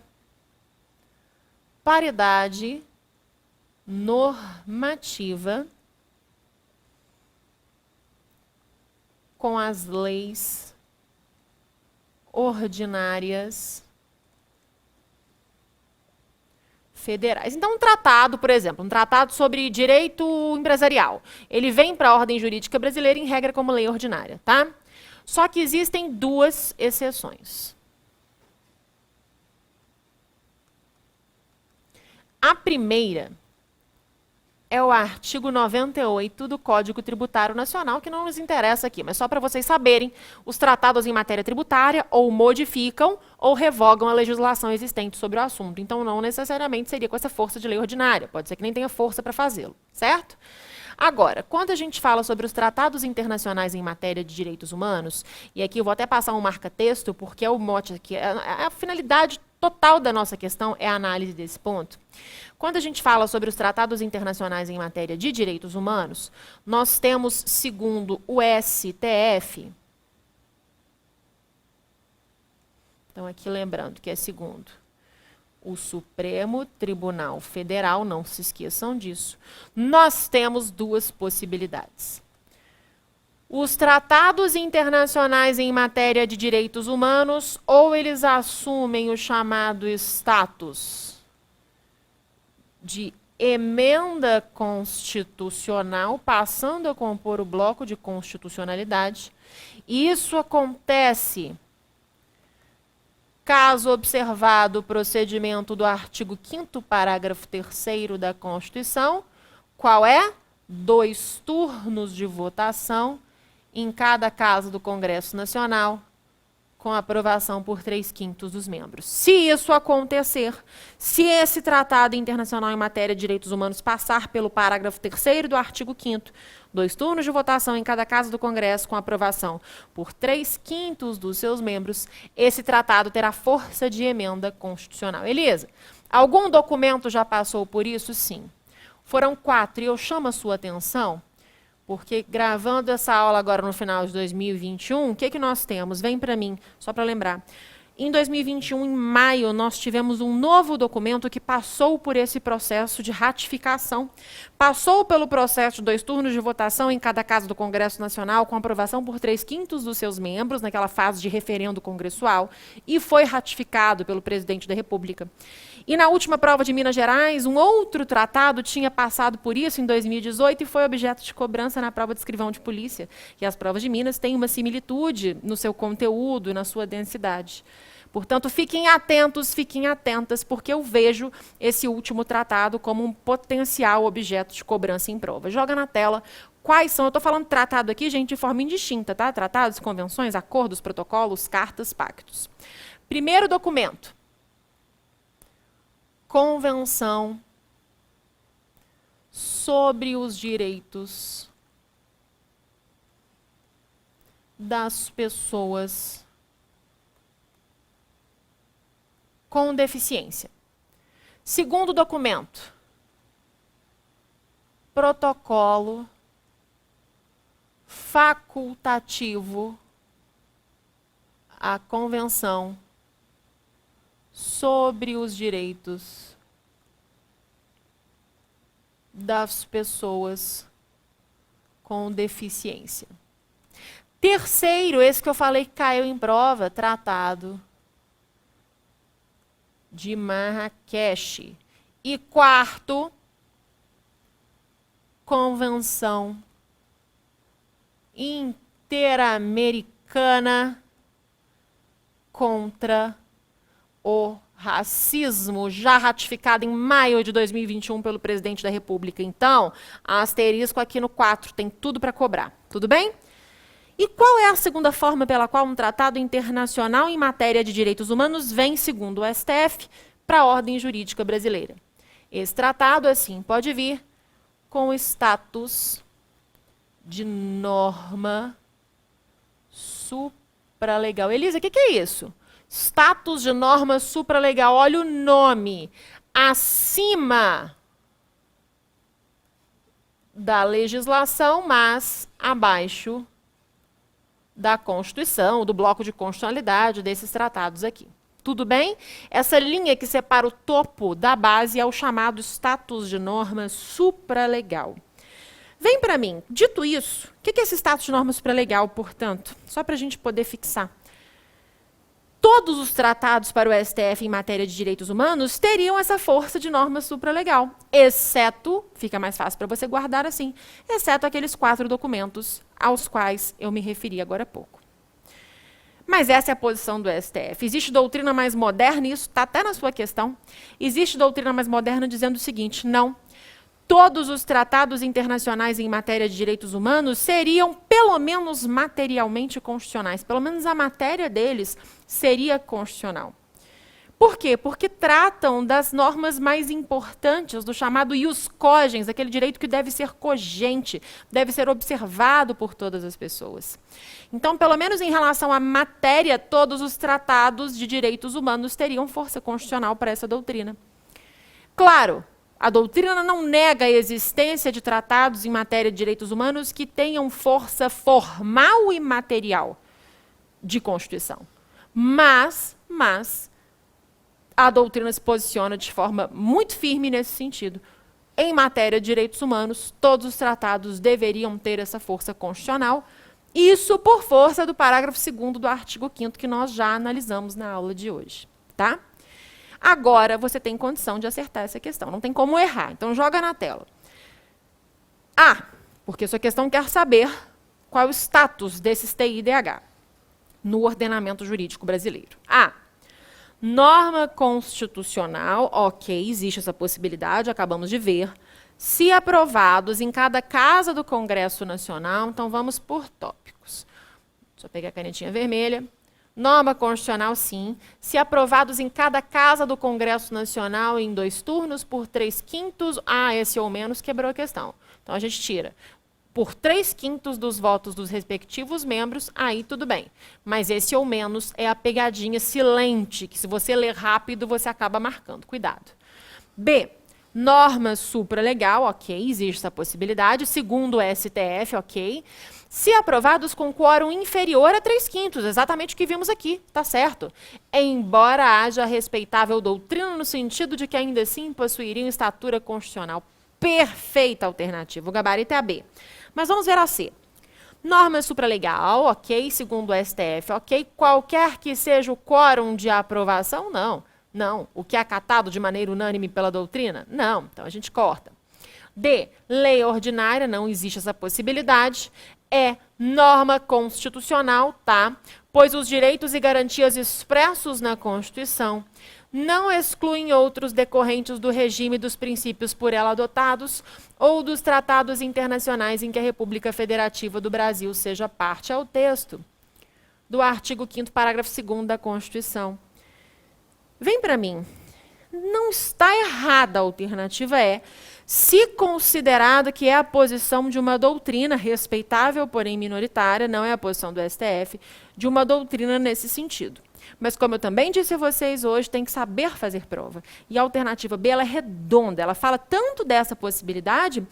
paridade normativa com as leis ordinárias federais. Então, um tratado, por exemplo, um tratado sobre direito empresarial, ele vem para a ordem jurídica brasileira em regra como lei ordinária, tá? Só que existem duas exceções. A primeira é o artigo 98 do Código Tributário Nacional, que não nos interessa aqui, mas só para vocês saberem, os tratados em matéria tributária ou modificam ou revogam a legislação existente sobre o assunto. Então, não necessariamente seria com essa força de lei ordinária, pode ser que nem tenha força para fazê-lo, certo? Agora, quando a gente fala sobre os tratados internacionais em matéria de direitos humanos, e aqui eu vou até passar um marca-texto, porque é o mote aqui, a finalidade total da nossa questão é a análise desse ponto. Quando a gente fala sobre os tratados internacionais em matéria de direitos humanos, nós temos, segundo o STF, então aqui lembrando que é segundo o Supremo Tribunal Federal, não se esqueçam disso, nós temos duas possibilidades. Os tratados internacionais em matéria de direitos humanos, ou eles assumem o chamado status de emenda constitucional, passando a compor o bloco de constitucionalidade. E isso acontece caso observado o procedimento do artigo 5º, parágrafo 3º da Constituição, qual é? 2 turnos de votação em cada casa do Congresso Nacional, com aprovação por 3/5 dos membros. Se isso acontecer, se esse tratado internacional em matéria de direitos humanos passar pelo parágrafo 3º do artigo 5º, 2 turnos de votação em cada casa do Congresso com aprovação por 3/5 dos seus membros, esse tratado terá força de emenda constitucional. Elisa, algum documento já passou por isso? Sim. Foram 4, e eu chamo a sua atenção, porque gravando essa aula agora no final de 2021, o que nós temos? Vem para mim, só para lembrar. Em 2021, em maio, nós tivemos um novo documento que passou por esse processo de ratificação. Passou pelo processo de 2 turnos de votação em cada casa do Congresso Nacional, com aprovação por 3/5 dos seus membros, naquela fase de referendo congressual, e foi ratificado pelo presidente da República. E na última prova de Minas Gerais, um outro tratado tinha passado por isso em 2018 e foi objeto de cobrança na prova de escrivão de polícia. E as provas de Minas têm uma similitude no seu conteúdo e na sua densidade. Portanto, fiquem atentos, fiquem atentas, porque eu vejo esse último tratado como um potencial objeto de cobrança em prova. Joga na tela quais são, eu estou falando tratado aqui, gente, de forma indistinta, tá? Tratados, convenções, acordos, protocolos, cartas, pactos. Primeiro documento, Convenção sobre os direitos das pessoas com deficiência. Segundo documento, protocolo facultativo à Convenção sobre os direitos das pessoas com deficiência. Terceiro, esse que eu falei que caiu em prova, Tratado de Marrakech. E quarto, Convenção Interamericana contra o Racismo, já ratificada em maio de 2021 pelo presidente da República. Então, asterisco aqui no 4, tem tudo para cobrar. Tudo bem? E qual é a segunda forma pela qual um tratado internacional em matéria de direitos humanos vem, segundo o STF, para a ordem jurídica brasileira? Esse tratado, assim, pode vir com status de norma supralegal. Elisa, o que é isso? Status de norma supralegal. Olha o nome. Acima da legislação, mas abaixo da Constituição, do bloco de constitucionalidade desses tratados aqui. Tudo bem? Essa linha que separa o topo da base é o chamado status de norma supralegal. Vem para mim. Dito isso, o que é esse status de norma supralegal, portanto? Só para a gente poder fixar. Todos os tratados para o STF em matéria de direitos humanos teriam essa força de norma supralegal, exceto, fica mais fácil para você guardar assim, exceto aqueles 4 documentos aos quais eu me referi agora há pouco. Mas essa é a posição do STF. Existe doutrina mais moderna, e isso está até na sua questão, existe doutrina mais moderna dizendo o seguinte: não, todos os tratados internacionais em matéria de direitos humanos seriam, pelo menos materialmente, constitucionais. Pelo menos a matéria deles seria constitucional. Por quê? Porque tratam das normas mais importantes, do chamado ius cogens, aquele direito que deve ser cogente, deve ser observado por todas as pessoas. Então, pelo menos em relação à matéria, todos os tratados de direitos humanos teriam força constitucional para essa doutrina. Claro, a doutrina não nega a existência de tratados em matéria de direitos humanos que tenham força formal e material de Constituição. Mas a doutrina se posiciona de forma muito firme nesse sentido. Em matéria de direitos humanos, todos os tratados deveriam ter essa força constitucional, isso por força do parágrafo 2º do artigo 5º que nós já analisamos na aula de hoje. Tá? Agora você tem condição de acertar essa questão, não tem como errar, então joga na tela. Porque sua questão quer saber qual é o status desses TI-DH no ordenamento jurídico brasileiro. Norma constitucional, ok, existe essa possibilidade, acabamos de ver. Se aprovados em cada casa do Congresso Nacional, então vamos por tópicos. Deixa eu pegar a canetinha vermelha. Norma constitucional, sim. Se aprovados em cada casa do Congresso Nacional em 2 turnos, por 3/5, esse ou menos quebrou a questão. Então a gente tira. Por 3/5 dos votos dos respectivos membros, aí tudo bem. Mas esse ou menos é a pegadinha silente, que se você ler rápido, você acaba marcando. Cuidado. B. Norma supralegal, ok, existe essa possibilidade. Segundo o STF, ok. Se aprovados com quórum inferior a 3/5, exatamente o que vimos aqui, tá certo. Embora haja respeitável doutrina no sentido de que ainda assim possuiriam estatura constitucional. Perfeita alternativa, o gabarito é a B. Mas vamos ver a C. Norma supralegal, ok, segundo o STF, ok. Qualquer que seja o quórum de aprovação, não. Não. O que é acatado de maneira unânime pela doutrina? Não. Então a gente corta. D. Lei ordinária, não existe essa possibilidade. É norma constitucional, tá? Pois os direitos e garantias expressos na Constituição não excluem outros decorrentes do regime dos princípios por ela adotados ou dos tratados internacionais em que a República Federativa do Brasil seja parte ao texto do artigo 5º, parágrafo 2º da Constituição. Vem para mim. Não está errada a alternativa E, se considerado que é a posição de uma doutrina respeitável, porém minoritária, não é a posição do STF, de uma doutrina nesse sentido. Mas como eu também disse a vocês hoje, tem que saber fazer prova. E a alternativa B, ela é redonda, ela fala tanto dessa possibilidade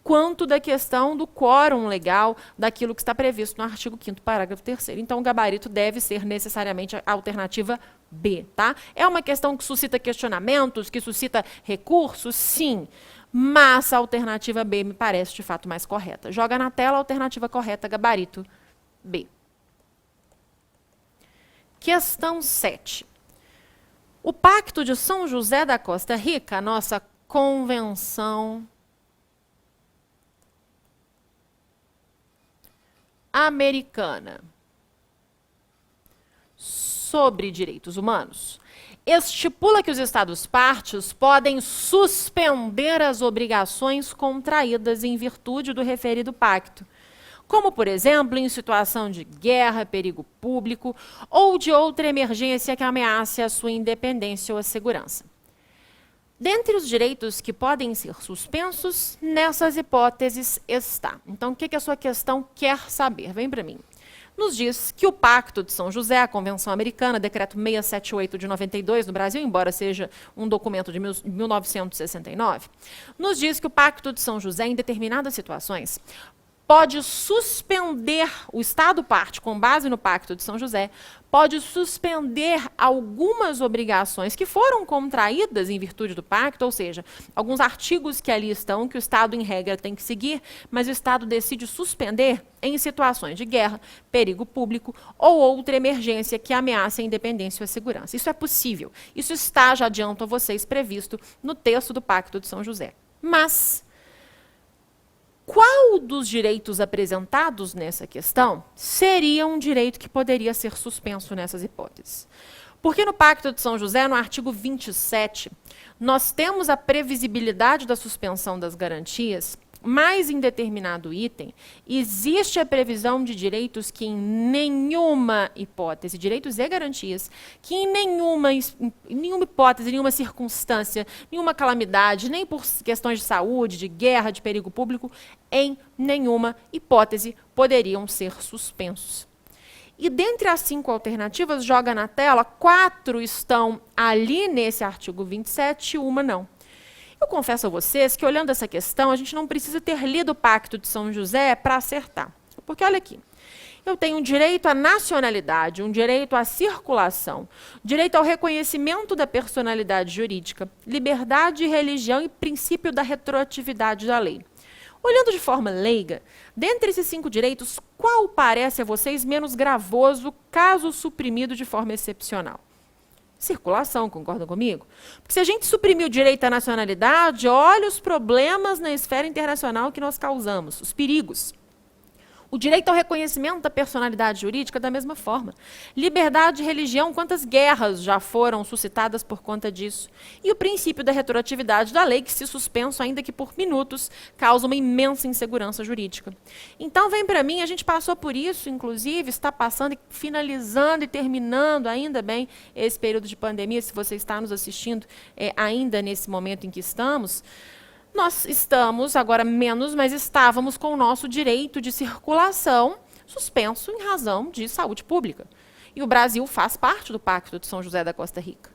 quanto da questão do quórum legal daquilo que está previsto no artigo 5º, parágrafo 3º. Então, o gabarito deve ser necessariamente a alternativa B, tá? É uma questão que suscita questionamentos, que suscita recursos? Sim. Mas a alternativa B me parece, de fato, mais correta. Joga na tela a alternativa correta, gabarito B. Questão 7. O Pacto de São José da Costa Rica, a nossa convenção americana sobre direitos humanos estipula que os Estados-partes podem suspender as obrigações contraídas em virtude do referido pacto, como, por exemplo, em situação de guerra, perigo público ou de outra emergência que ameace a sua independência ou a segurança. Dentre os direitos que podem ser suspensos, nessas hipóteses está. Então, o que a sua questão quer saber? Vem para mim. Nos diz que o Pacto de São José, a Convenção Americana, decreto 678 de 92 no Brasil, embora seja um documento de 1969, nos diz que o Pacto de São José, em determinadas situações, pode suspender, o Estado-parte, com base no Pacto de São José, pode suspender algumas obrigações que foram contraídas em virtude do pacto, ou seja, alguns artigos que ali estão, que o Estado, em regra, tem que seguir, mas o Estado decide suspender em situações de guerra, perigo público ou outra emergência que ameace a independência ou a segurança. Isso é possível. Isso está, já adianto a vocês, previsto no texto do Pacto de São José. Mas qual dos direitos apresentados nessa questão seria um direito que poderia ser suspenso nessas hipóteses? Porque no Pacto de São José, no artigo 27, nós temos a previsibilidade da suspensão das garantias, mas em determinado item, existe a previsão de direitos que em nenhuma hipótese, direitos e garantias, que em nenhuma hipótese, nenhuma circunstância, nenhuma calamidade, nem por questões de saúde, de guerra, de perigo público, em nenhuma hipótese poderiam ser suspensos. E dentre as 5 alternativas, joga na tela, 4 estão ali nesse artigo 27 e uma não. Eu confesso a vocês que, olhando essa questão, a gente não precisa ter lido o Pacto de São José para acertar. Porque, olha aqui, eu tenho um direito à nacionalidade, um direito à circulação, direito ao reconhecimento da personalidade jurídica, liberdade de religião e princípio da retroatividade da lei. Olhando de forma leiga, dentre esses 5 direitos, qual parece a vocês menos gravoso caso suprimido de forma excepcional? Circulação, concordam comigo? Porque se a gente suprimir o direito à nacionalidade, olha os problemas na esfera internacional que nós causamos, os perigos. O direito ao reconhecimento da personalidade jurídica, da mesma forma. Liberdade de religião, quantas guerras já foram suscitadas por conta disso? E o princípio da retroatividade da lei, que, se suspenso, ainda que por minutos, causa uma imensa insegurança jurídica. Então, vem para mim, a gente passou por isso, inclusive, está passando e finalizando e terminando, ainda bem, esse período de pandemia, se você está nos assistindo ainda nesse momento em que estamos. Nós estamos, agora menos, mas estávamos com o nosso direito de circulação suspenso em razão de saúde pública. E o Brasil faz parte do Pacto de São José da Costa Rica.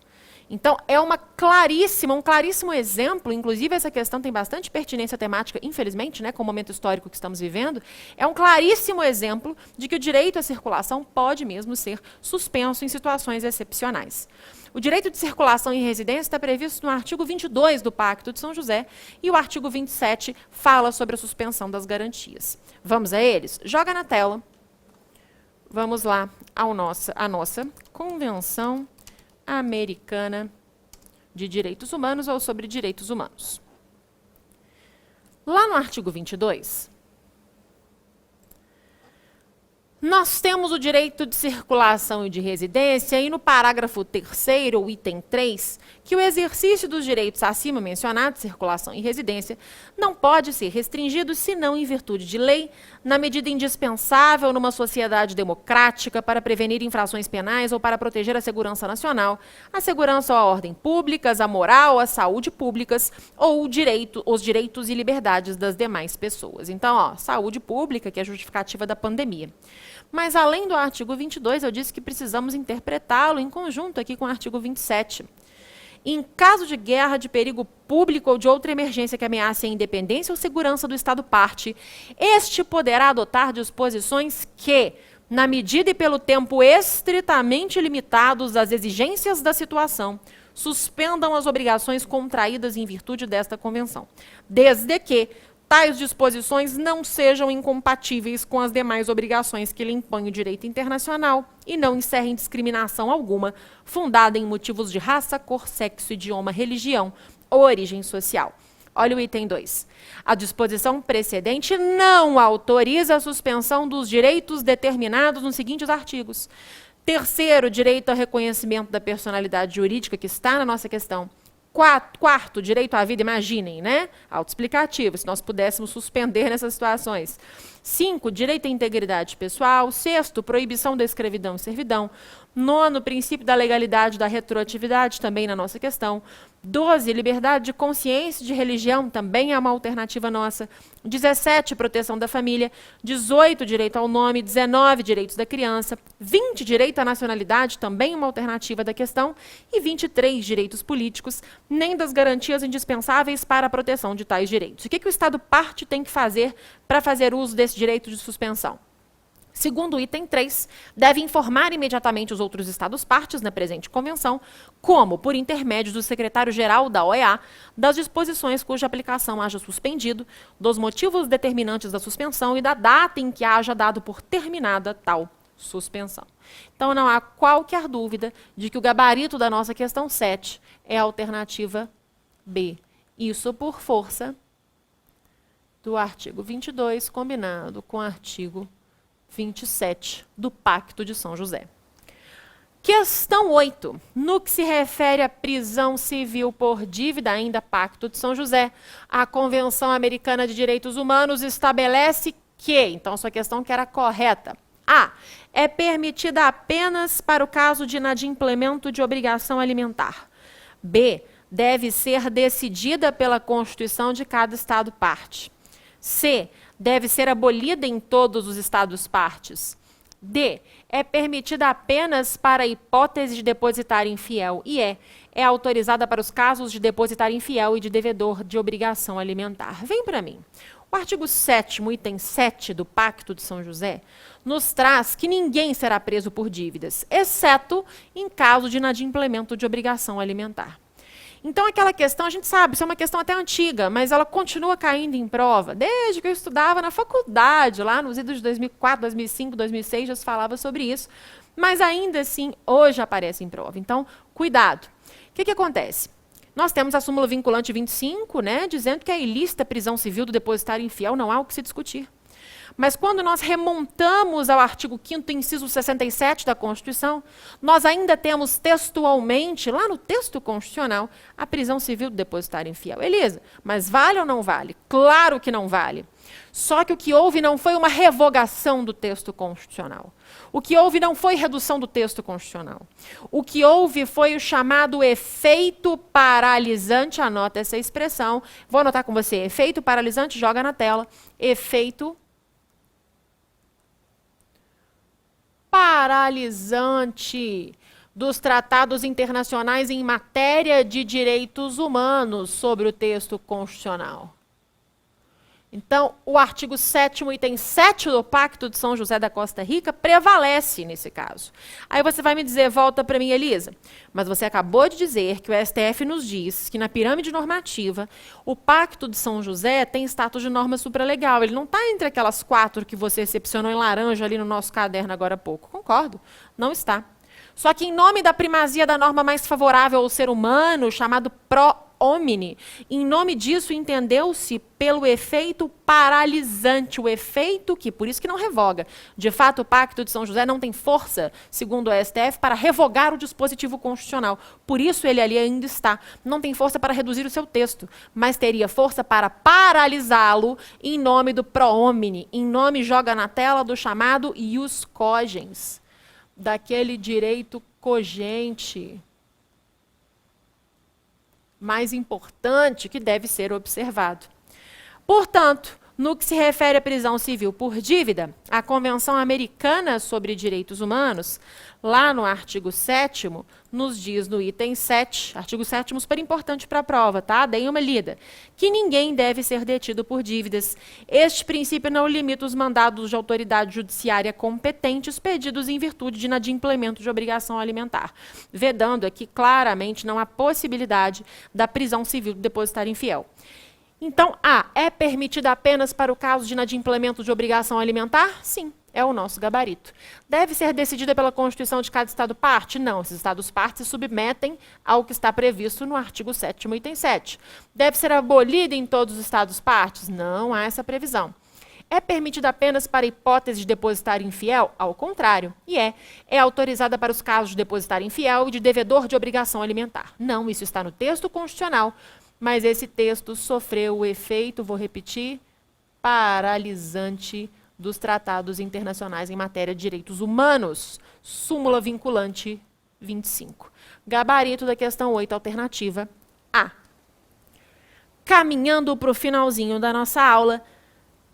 Então, é um claríssimo exemplo, inclusive essa questão tem bastante pertinência temática, infelizmente, com o momento histórico que estamos vivendo, é um claríssimo exemplo de que o direito à circulação pode mesmo ser suspenso em situações excepcionais. O direito de circulação e residência está previsto no artigo 22 do Pacto de São José e o artigo 27 fala sobre a suspensão das garantias. Vamos a eles? Joga na tela. Vamos lá à nossa Convenção Americana de Direitos Humanos ou sobre Direitos Humanos. Lá no artigo 22, Nós temos o direito de circulação e de residência, e no parágrafo 3º, o item 3, que o exercício dos direitos acima mencionados, circulação e residência, não pode ser restringido senão em virtude de lei, na medida indispensável numa sociedade democrática para prevenir infrações penais ou para proteger a segurança nacional, a segurança ou a ordem públicas, a moral, a saúde públicas ou os direitos e liberdades das demais pessoas. Então, saúde pública, que é a justificativa da pandemia. Mas, além do artigo 22, eu disse que precisamos interpretá-lo em conjunto aqui com o artigo 27. Em caso de guerra, de perigo público ou de outra emergência que ameace a independência ou segurança do Estado parte, este poderá adotar disposições que, na medida e pelo tempo estritamente limitados às exigências da situação, suspendam as obrigações contraídas em virtude desta convenção, desde que tais disposições não sejam incompatíveis com as demais obrigações que lhe impõe o direito internacional e não encerrem discriminação alguma fundada em motivos de raça, cor, sexo, idioma, religião ou origem social. Olha o item 2. A disposição precedente não autoriza a suspensão dos direitos determinados nos seguintes artigos. Terceiro, direito ao reconhecimento da personalidade jurídica, que está na nossa questão. Quarto, direito à vida, imaginem, né? Autoexplicativo, se nós pudéssemos suspender nessas situações. 5, direito à integridade pessoal. 6, proibição da escravidão e servidão. 9, princípio da legalidade da retroatividade, também na nossa questão. 12, liberdade de consciência e de religião, também é uma alternativa nossa. 17, proteção da família. 18, direito ao nome. 19, direitos da criança. 20, direito à nacionalidade, também uma alternativa da questão. E 23, direitos políticos, nem das garantias indispensáveis para a proteção de tais direitos. O que o Estado parte tem que fazer para fazer uso desse direito de suspensão? Segundo o item 3, deve informar imediatamente os outros Estados partes na presente convenção, como, por intermédio do secretário-geral da OEA, das disposições cuja aplicação haja suspendido, dos motivos determinantes da suspensão e da data em que haja dado por terminada tal suspensão. Então, não há qualquer dúvida de que o gabarito da nossa questão 7 é a alternativa B. Isso por força do artigo 22, combinado com o artigo 27 do Pacto de São José. Questão 8. No que se refere à prisão civil por dívida, ainda Pacto de São José, a Convenção Americana de Direitos Humanos estabelece que, então sua questão que era correta, A, é permitida apenas para o caso de inadimplemento de obrigação alimentar. B, deve ser decidida pela Constituição de cada Estado parte. C, deve ser abolida em todos os Estados partes. D, é permitida apenas para a hipótese de depositário infiel. E é autorizada para os casos de depositário infiel e de devedor de obrigação alimentar. Vem para mim. O artigo 7º, item 7 do Pacto de São José, nos traz que ninguém será preso por dívidas, exceto em caso de inadimplemento de obrigação alimentar. Então, aquela questão, a gente sabe, isso é uma questão até antiga, mas ela continua caindo em prova. Desde que eu estudava na faculdade, lá nos idos de 2004, 2005, 2006, já se falava sobre isso. Mas ainda assim, hoje aparece em prova. Então, cuidado. O que acontece? Nós temos a súmula vinculante 25, né, dizendo que é ilícita a prisão civil do depositário infiel, não há o que se discutir. Mas quando nós remontamos ao artigo 5º, inciso 67 da Constituição, nós ainda temos textualmente, lá no texto constitucional, a prisão civil do depositário infiel. Elisa, mas vale ou não vale? Claro que não vale. Só que o que houve não foi uma revogação do texto constitucional. O que houve não foi redução do texto constitucional. O que houve foi o chamado efeito paralisante, anota essa expressão, vou anotar com você, efeito paralisante, joga na tela, efeito paralisante dos tratados internacionais em matéria de direitos humanos sobre o texto constitucional. Então, o artigo 7º, item 7 do Pacto de São José da Costa Rica prevalece nesse caso. Aí você vai me dizer, volta para mim, Elisa, mas você acabou de dizer que o STF nos diz que na pirâmide normativa, o Pacto de São José tem status de norma supralegal. Ele não está entre aquelas 4 que você excepcionou em laranja ali no nosso caderno agora há pouco. Concordo, não está. Só que em nome da primazia da norma mais favorável ao ser humano, chamado homine. Em nome disso, entendeu-se pelo efeito paralisante, o efeito que, por isso que não revoga. De fato, o Pacto de São José não tem força, segundo o STF, para revogar o dispositivo constitucional. Por isso ele ali ainda está. Não tem força para reduzir o seu texto, mas teria força para paralisá-lo em nome do pro homine, em nome, joga na tela, do chamado ius cogens, daquele direito cogente mais importante que deve ser observado. Portanto, no que se refere à prisão civil por dívida, a Convenção Americana sobre Direitos Humanos, lá no artigo 7º, nos diz no item 7, artigo 7º super importante para a prova, tá? Deem uma lida, que ninguém deve ser detido por dívidas. Este princípio não limita os mandados de autoridade judiciária competentes pedidos em virtude de inadimplemento de obrigação alimentar, vedando aqui claramente não há possibilidade da prisão civil do depositário infiel. Então, é permitida apenas para o caso de inadimplemento de obrigação alimentar? Sim, é o nosso gabarito. Deve ser decidida pela Constituição de cada Estado-parte? Não, esses Estados-partes se submetem ao que está previsto no artigo 7º, item 7. Deve ser abolida em todos os Estados-partes? Não há essa previsão. É permitida apenas para hipótese de depositário infiel? Ao contrário, é autorizada para os casos de depositário infiel e de devedor de obrigação alimentar. Não, isso está no texto constitucional, mas esse texto sofreu o efeito, vou repetir, paralisante dos tratados internacionais em matéria de direitos humanos. Súmula vinculante 25. Gabarito da questão 8, alternativa A. Caminhando para o finalzinho da nossa aula,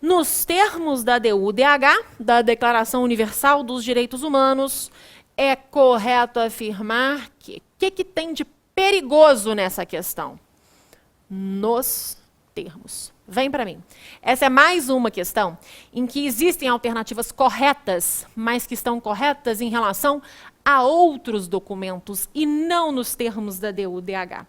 nos termos da DUDH, da Declaração Universal dos Direitos Humanos, é correto afirmar que o que tem de perigoso nessa questão? Nos termos. Vem para mim. Essa é mais uma questão em que existem alternativas corretas, mas que estão corretas em relação a outros documentos e não nos termos da DUDH.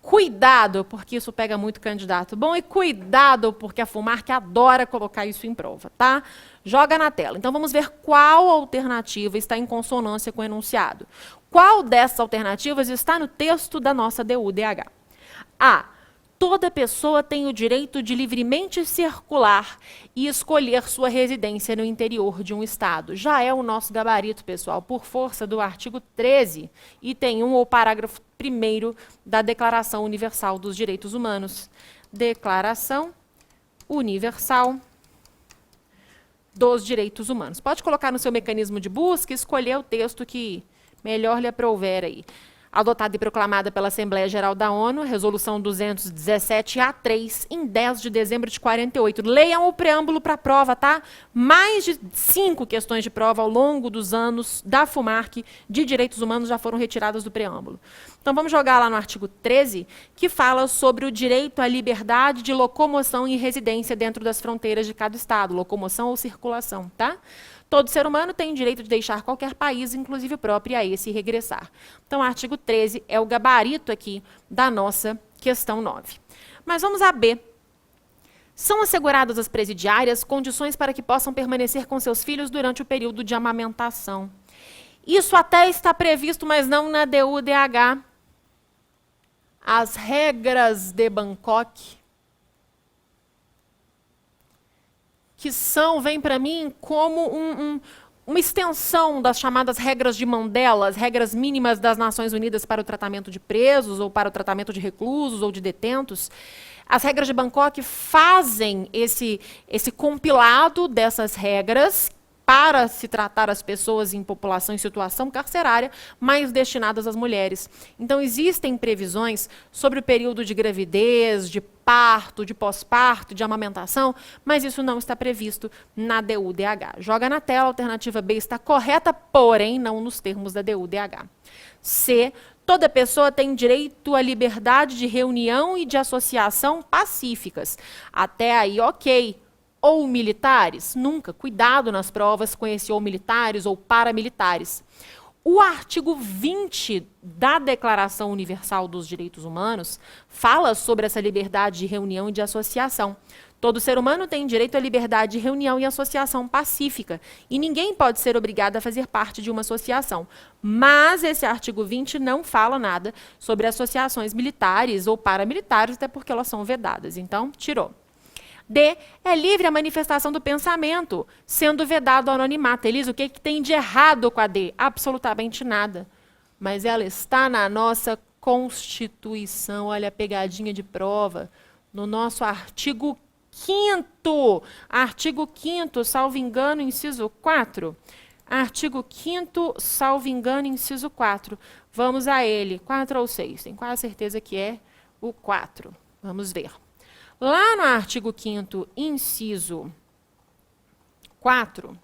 Cuidado, porque isso pega muito candidato bom, e cuidado, porque a FUMARC adora colocar isso em prova, tá? Joga na tela. Então, vamos ver qual alternativa está em consonância com o enunciado. Qual dessas alternativas está no texto da nossa DUDH? A. Toda pessoa tem o direito de livremente circular e escolher sua residência no interior de um estado. Já é o nosso gabarito, pessoal, por força do artigo 13, item 1 ou parágrafo 1º da Declaração Universal dos Direitos Humanos. Declaração Universal dos Direitos Humanos. Pode colocar no seu mecanismo de busca e escolher o texto que melhor lhe aprouver aí. Adotada e proclamada pela Assembleia Geral da ONU, Resolução 217-A3, em 10 de dezembro de 48. Leiam o preâmbulo para a prova, tá? Mais de 5 questões de prova ao longo dos anos da FUMARC de direitos humanos já foram retiradas do preâmbulo. Então, vamos jogar lá no artigo 13, que fala sobre o direito à liberdade de locomoção e residência dentro das fronteiras de cada estado, locomoção ou circulação, tá? Todo ser humano tem o direito de deixar qualquer país, inclusive o próprio, e a esse regressar. Então, o artigo 13 é o gabarito aqui da nossa questão 9. Mas vamos a B. São asseguradas às presidiárias condições para que possam permanecer com seus filhos durante o período de amamentação. Isso até está previsto, mas não na DUDH. As regras de Bangkok, que vem para mim como uma extensão das chamadas regras de Mandela, as regras mínimas das Nações Unidas para o tratamento de presos, ou para o tratamento de reclusos, ou de detentos. As regras de Bangkok fazem esse compilado dessas regras para se tratar as pessoas em população em situação carcerária, mais destinadas às mulheres. Então, existem previsões sobre o período de gravidez, de parto, de pós-parto, de amamentação, mas isso não está previsto na DUDH. Joga na tela, a alternativa B está correta, porém não nos termos da DUDH. C. Toda pessoa tem direito à liberdade de reunião e de associação pacíficas. Até aí, ok. Ou militares? Nunca. Cuidado nas provas com esse ou militares ou paramilitares. O artigo 20 da Declaração Universal dos Direitos Humanos fala sobre essa liberdade de reunião e de associação. Todo ser humano tem direito à liberdade de reunião e associação pacífica, e ninguém pode ser obrigado a fazer parte de uma associação. Mas esse artigo 20 não fala nada sobre associações militares ou paramilitares, até porque elas são vedadas. Então, tirou. D, é livre a manifestação do pensamento, sendo vedado o anonimato. Elisa, o que tem de errado com a D? Absolutamente nada. Mas ela está na nossa Constituição. Olha a pegadinha de prova. No nosso artigo 5º. Artigo 5º, salvo engano, inciso 4. Artigo 5º, salvo engano, inciso 4. Vamos a ele. 4 ou 6? Tenho quase certeza que é o 4. Vamos ver. Lá no artigo 5º, inciso 4,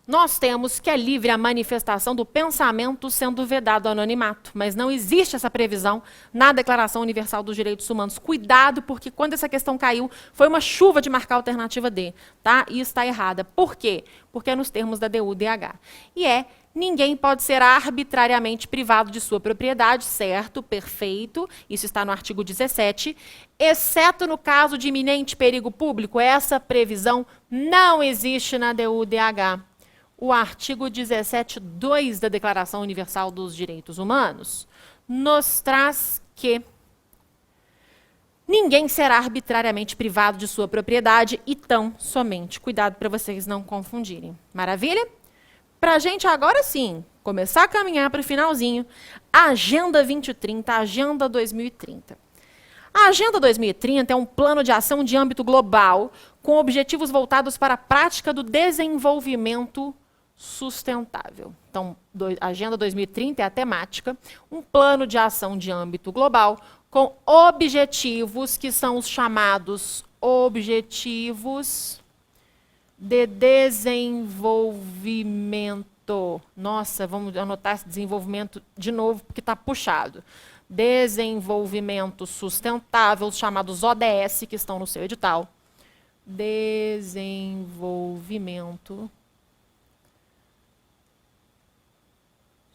nós temos que é livre a manifestação do pensamento sendo vedado ao anonimato, mas não existe essa previsão na Declaração Universal dos Direitos Humanos. Cuidado, porque quando essa questão caiu, foi uma chuva de marcar a alternativa D, tá? E está errada. Por quê? Porque é nos termos da DUDH. E ninguém pode ser arbitrariamente privado de sua propriedade, certo? Perfeito. Isso está no artigo 17. Exceto no caso de iminente perigo público, essa previsão não existe na DUDH. O artigo 17.2 da Declaração Universal dos Direitos Humanos nos traz que ninguém será arbitrariamente privado de sua propriedade e tão somente. Cuidado para vocês não confundirem. Maravilha? Para a gente agora sim começar a caminhar para o finalzinho, Agenda 2030, Agenda 2030. A Agenda 2030 é um plano de ação de âmbito global com objetivos voltados para a prática do desenvolvimento sustentável. Então, a Agenda 2030 é a temática, um plano de ação de âmbito global com objetivos que são os chamados Objetivos de Desenvolvimento. Nossa, vamos anotar esse desenvolvimento de novo, porque está puxado. Desenvolvimento Sustentável, os chamados ODS, que estão no seu edital. Desenvolvimento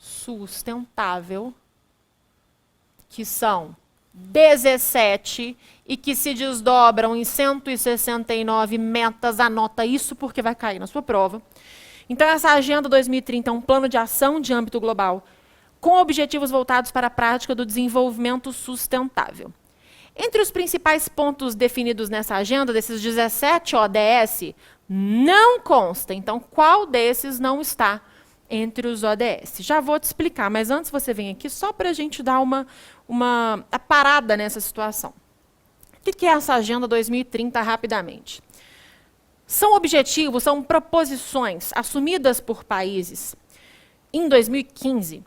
Sustentável, que são 17 e que se desdobram em 169 metas. Anota isso porque vai cair na sua prova. Então, essa Agenda 2030 é um plano de ação de âmbito global com objetivos voltados para a prática do desenvolvimento sustentável. Entre os principais pontos definidos nessa agenda, desses 17 ODS, não consta. Então, qual desses não está entre os ODS? Já vou te explicar, mas antes você vem aqui só para a gente dar uma parada nessa situação. O que é essa Agenda 2030 rapidamente? São objetivos, são proposições assumidas por países em 2015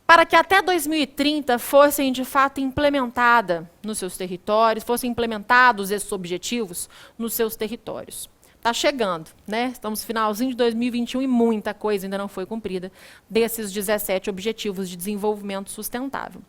para que até 2030 fossem de fato implementadas nos seus territórios, fossem implementados esses objetivos nos seus territórios. Está chegando, né? Estamos no finalzinho de 2021 e muita coisa ainda não foi cumprida desses 17 Objetivos de Desenvolvimento Sustentável.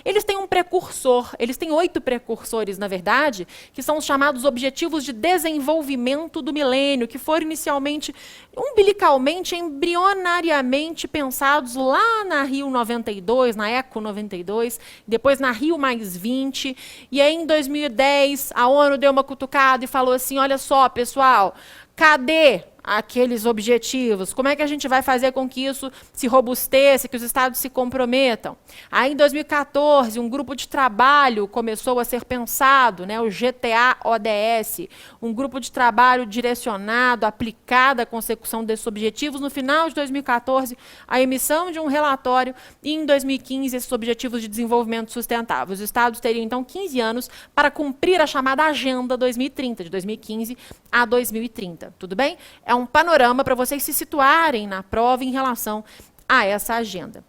Eles têm um precursor, eles têm 8 precursores, na verdade, que são os chamados Objetivos de Desenvolvimento do Milênio, que foram inicialmente, umbilicalmente, embrionariamente pensados lá na Rio 92, na Eco 92, depois na Rio +20, e aí em 2010 a ONU deu uma cutucada e falou assim, olha só, pessoal, cadê aqueles objetivos? Como é que a gente vai fazer com que isso se robusteça, que os estados se comprometam? Aí, em 2014, um grupo de trabalho começou a ser pensado, né, o GTA-ODS, um grupo de trabalho direcionado, aplicado à consecução desses objetivos. No final de 2014, a emissão de um relatório e, em 2015, esses objetivos de desenvolvimento sustentável. Os estados teriam, então, 15 anos para cumprir a chamada Agenda 2030, de 2015 a 2030. Tudo bem? É um panorama para vocês se situarem na prova em relação a essa agenda.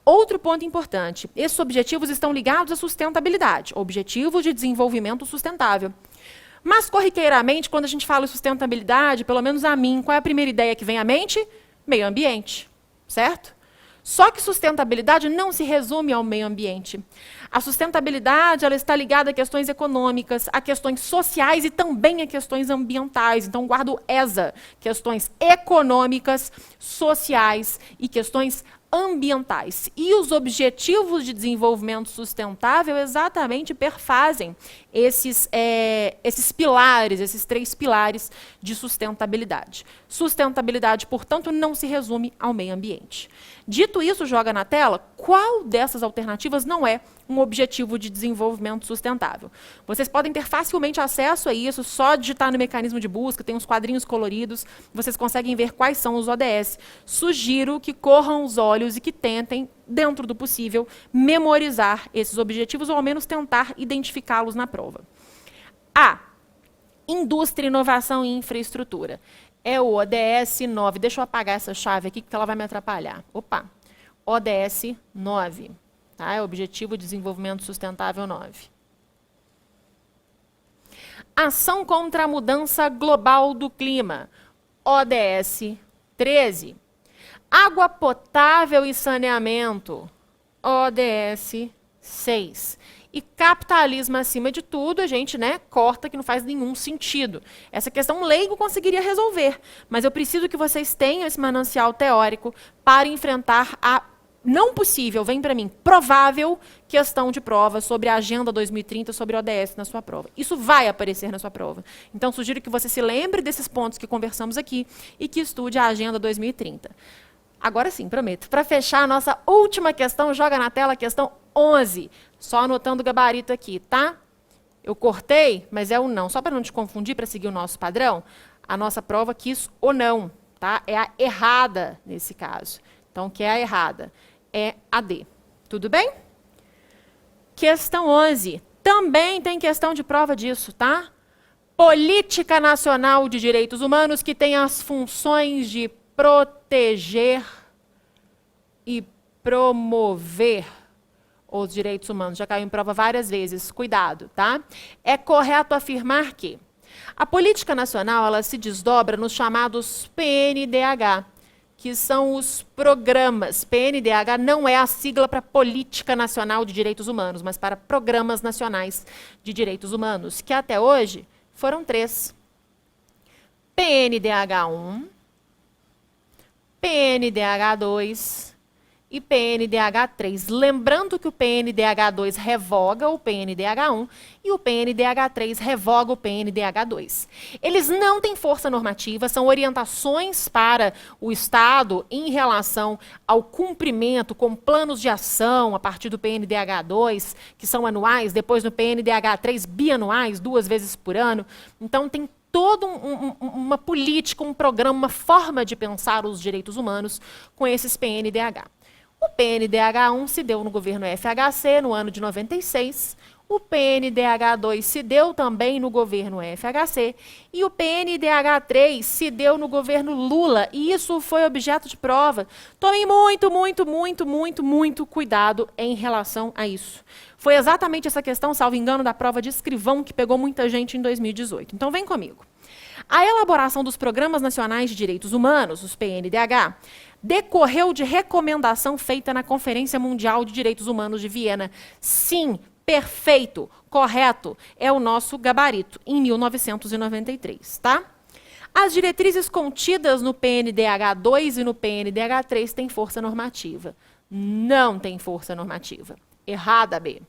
Outro ponto importante, esses objetivos estão ligados à sustentabilidade, objetivos de desenvolvimento sustentável. Mas, corriqueiramente, quando a gente fala em sustentabilidade, pelo menos a mim, qual é a primeira ideia que vem à mente? Meio ambiente, certo? Só que sustentabilidade não se resume ao meio ambiente. A sustentabilidade ela está ligada a questões econômicas, a questões sociais e também a questões ambientais. Então, guardo ESA, questões econômicas, sociais e questões ambientais. E os objetivos de desenvolvimento sustentável exatamente perfazem esses pilares, esses 3 pilares de sustentabilidade. Sustentabilidade, portanto, não se resume ao meio ambiente. Dito isso, joga na tela qual dessas alternativas não é um objetivo de desenvolvimento sustentável. Vocês podem ter facilmente acesso a isso, só digitar no mecanismo de busca, tem uns quadrinhos coloridos, vocês conseguem ver quais são os ODS. Sugiro que corram os olhos e que tentem, dentro do possível, memorizar esses objetivos, ou ao menos tentar identificá-los na prova. A. Indústria, inovação e infraestrutura. É o ODS 9. Deixa eu apagar essa chave aqui, que ela vai me atrapalhar. Opa! ODS 9. Tá? É o Objetivo de Desenvolvimento Sustentável 9. Ação contra a mudança global do clima. ODS 13. Água potável e saneamento. ODS 6. E capitalismo acima de tudo, a gente, né, corta, que não faz nenhum sentido. Essa questão um leigo conseguiria resolver, mas eu preciso que vocês tenham esse manancial teórico para enfrentar a não possível, vem para mim, provável questão de prova sobre a Agenda 2030, sobre o ODS na sua prova. Isso vai aparecer na sua prova. Então, sugiro que você se lembre desses pontos que conversamos aqui e que estude a Agenda 2030. Agora sim, prometo. Para fechar a nossa última questão, joga na tela a questão 11. Só anotando o gabarito aqui, tá? Eu cortei, mas é o não. Só para não te confundir, para seguir o nosso padrão, a nossa prova quis o não, tá? É a errada nesse caso. Então, o que é a errada? É a D. Tudo bem? Questão 11. Também tem questão de prova disso, tá? Política Nacional de Direitos Humanos, que tem as funções de proteger e promover os direitos humanos. Já caiu em prova várias vezes. Cuidado, tá? É correto afirmar que a política nacional, ela se desdobra nos chamados PNDH, que são os programas. PNDH não é a sigla para Política Nacional de Direitos Humanos, mas para Programas Nacionais de Direitos Humanos, que até hoje foram 3. PNDH 1, PNDH 2 e PNDH 3. Lembrando que o PNDH 2 revoga o PNDH 1 e o PNDH 3 revoga o PNDH 2. Eles não têm força normativa, são orientações para o Estado em relação ao cumprimento com planos de ação a partir do PNDH 2, que são anuais, depois no PNDH 3 bianuais, 2 vezes por ano. Então tem toda uma política, um programa, uma forma de pensar os direitos humanos com esses PNDH. O PNDH 1 se deu no governo FHC no ano de 96, o PNDH 2 se deu também no governo FHC e o PNDH 3 se deu no governo Lula, e isso foi objeto de prova. Tomem muito cuidado em relação a isso. Foi exatamente essa questão, salvo engano, da prova de escrivão que pegou muita gente em 2018. Então vem comigo. A elaboração dos Programas Nacionais de Direitos Humanos, os PNDH, decorreu de recomendação feita na Conferência Mundial de Direitos Humanos de Viena. Sim, perfeito, correto, é o nosso gabarito, em 1993, tá? As diretrizes contidas no PNDH 2 e no PNDH 3 têm força normativa. Não tem força normativa. Errada, B.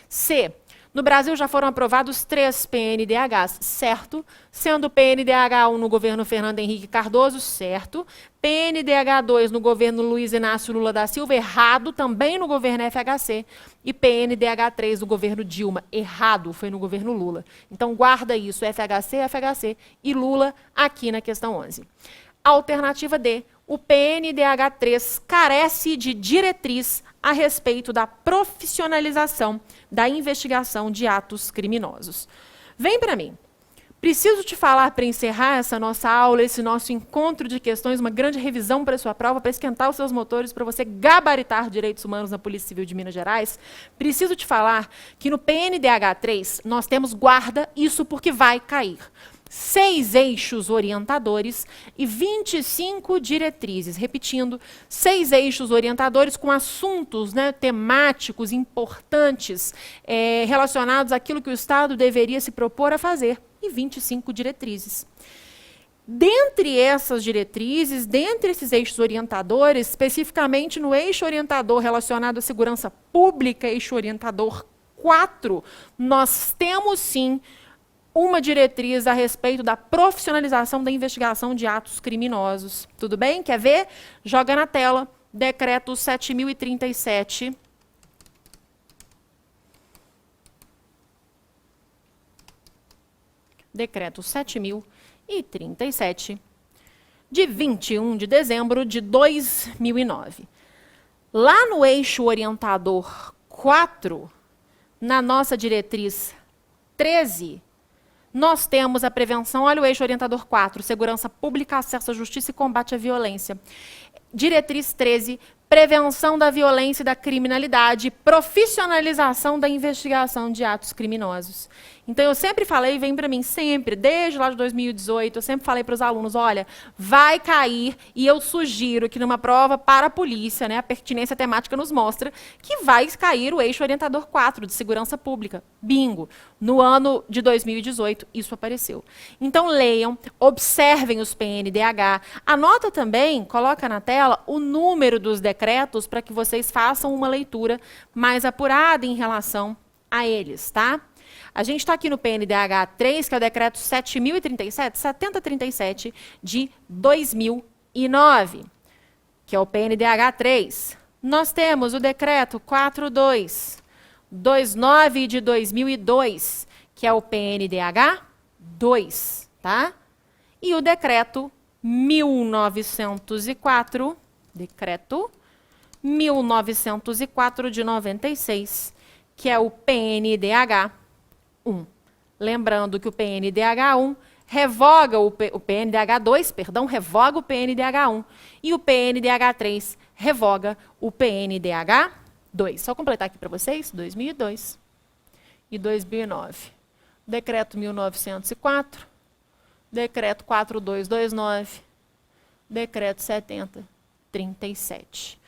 C. No Brasil já foram aprovados 3 PNDHs, certo? Sendo o PNDH 1 no governo Fernando Henrique Cardoso, certo? PNDH 2 no governo Luiz Inácio Lula da Silva, errado, também no governo FHC. E PNDH 3 no governo Dilma, errado, foi no governo Lula. Então guarda isso, FHC e Lula aqui na questão 11. Alternativa D. O PNDH 3 carece de diretriz a respeito da profissionalização da investigação de atos criminosos. Vem para mim. Preciso te falar, para encerrar essa nossa aula, esse nosso encontro de questões, uma grande revisão para a sua prova, para esquentar os seus motores, para você gabaritar direitos humanos na Polícia Civil de Minas Gerais. Preciso te falar que no PNDH 3 nós temos, guarda isso porque vai cair, 6 eixos orientadores e 25 diretrizes. Repetindo, 6 eixos orientadores com assuntos, né, temáticos importantes relacionados àquilo que o Estado deveria se propor a fazer, e 25 diretrizes. Dentre essas diretrizes, dentre esses eixos orientadores, especificamente no eixo orientador relacionado à segurança pública, eixo orientador 4, nós temos sim uma diretriz a respeito da profissionalização da investigação de atos criminosos. Tudo bem? Quer ver? Joga na tela. Decreto 7.037. Decreto 7.037, de 21 de dezembro de 2009. Lá no eixo orientador 4, na nossa diretriz 13, nós temos a prevenção, olha o eixo orientador 4, segurança pública, acesso à justiça e combate à violência. Diretriz 13, prevenção da violência e da criminalidade, profissionalização da investigação de atos criminosos. Então, eu sempre falei, vem para mim sempre, desde lá de 2018, eu sempre falei para os alunos, olha, vai cair, e eu sugiro que numa prova para a polícia, né, a pertinência temática nos mostra, que vai cair o eixo orientador 4, de segurança pública. Bingo! No ano de 2018, isso apareceu. Então, leiam, observem os PNDH, anota também, coloca na tela, o número dos decretos para que vocês façam uma leitura mais apurada em relação a eles, tá? A gente está aqui no PNDH 3, que é o decreto 7037, de 2009, que é o PNDH 3. Nós temos o decreto 4229 de 2002, que é o PNDH 2, tá? E o decreto 1904, decreto 1904 de 96, que é o PNDH 1. Lembrando que o PNDH 1 revoga o PNDH 2, perdão, revoga o PNDH 1 e o PNDH 3 revoga o PNDH 2. Só completar aqui para vocês, 2002 e 2009. Decreto 1904, decreto 4229, decreto 7037.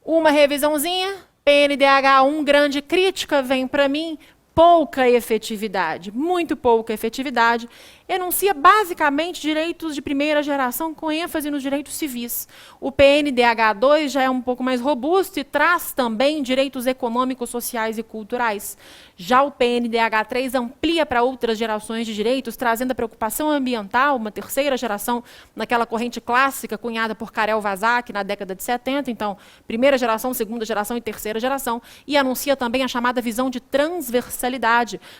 Uma revisãozinha, PNDH 1, grande crítica, vem para mim, pouca efetividade, muito pouca efetividade, enuncia basicamente direitos de primeira geração com ênfase nos direitos civis. O PNDH 2 já é um pouco mais robusto e traz também direitos econômicos, sociais e culturais. Já o PNDH 3 amplia para outras gerações de direitos, trazendo a preocupação ambiental, uma terceira geração naquela corrente clássica cunhada por Karel Vazak na década de 70, então, primeira geração, segunda geração e terceira geração, e anuncia também a chamada visão de transversalidade,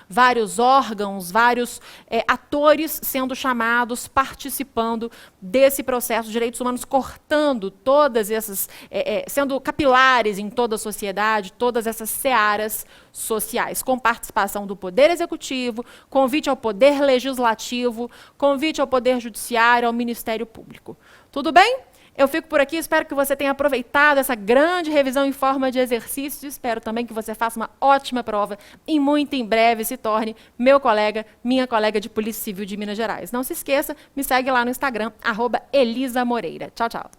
vários órgãos, vários atores sendo chamados, participando desse processo de direitos humanos, cortando todas essas, sendo capilares em toda a sociedade, todas essas searas sociais, com participação do Poder Executivo, convite ao Poder Legislativo, convite ao Poder Judiciário, ao Ministério Público. Tudo bem? Eu fico por aqui, espero que você tenha aproveitado essa grande revisão em forma de exercício, espero também que você faça uma ótima prova e muito em breve se torne meu colega, minha colega de Polícia Civil de Minas Gerais. Não se esqueça, me segue lá no Instagram, @Elisa Moreira. Tchau, tchau.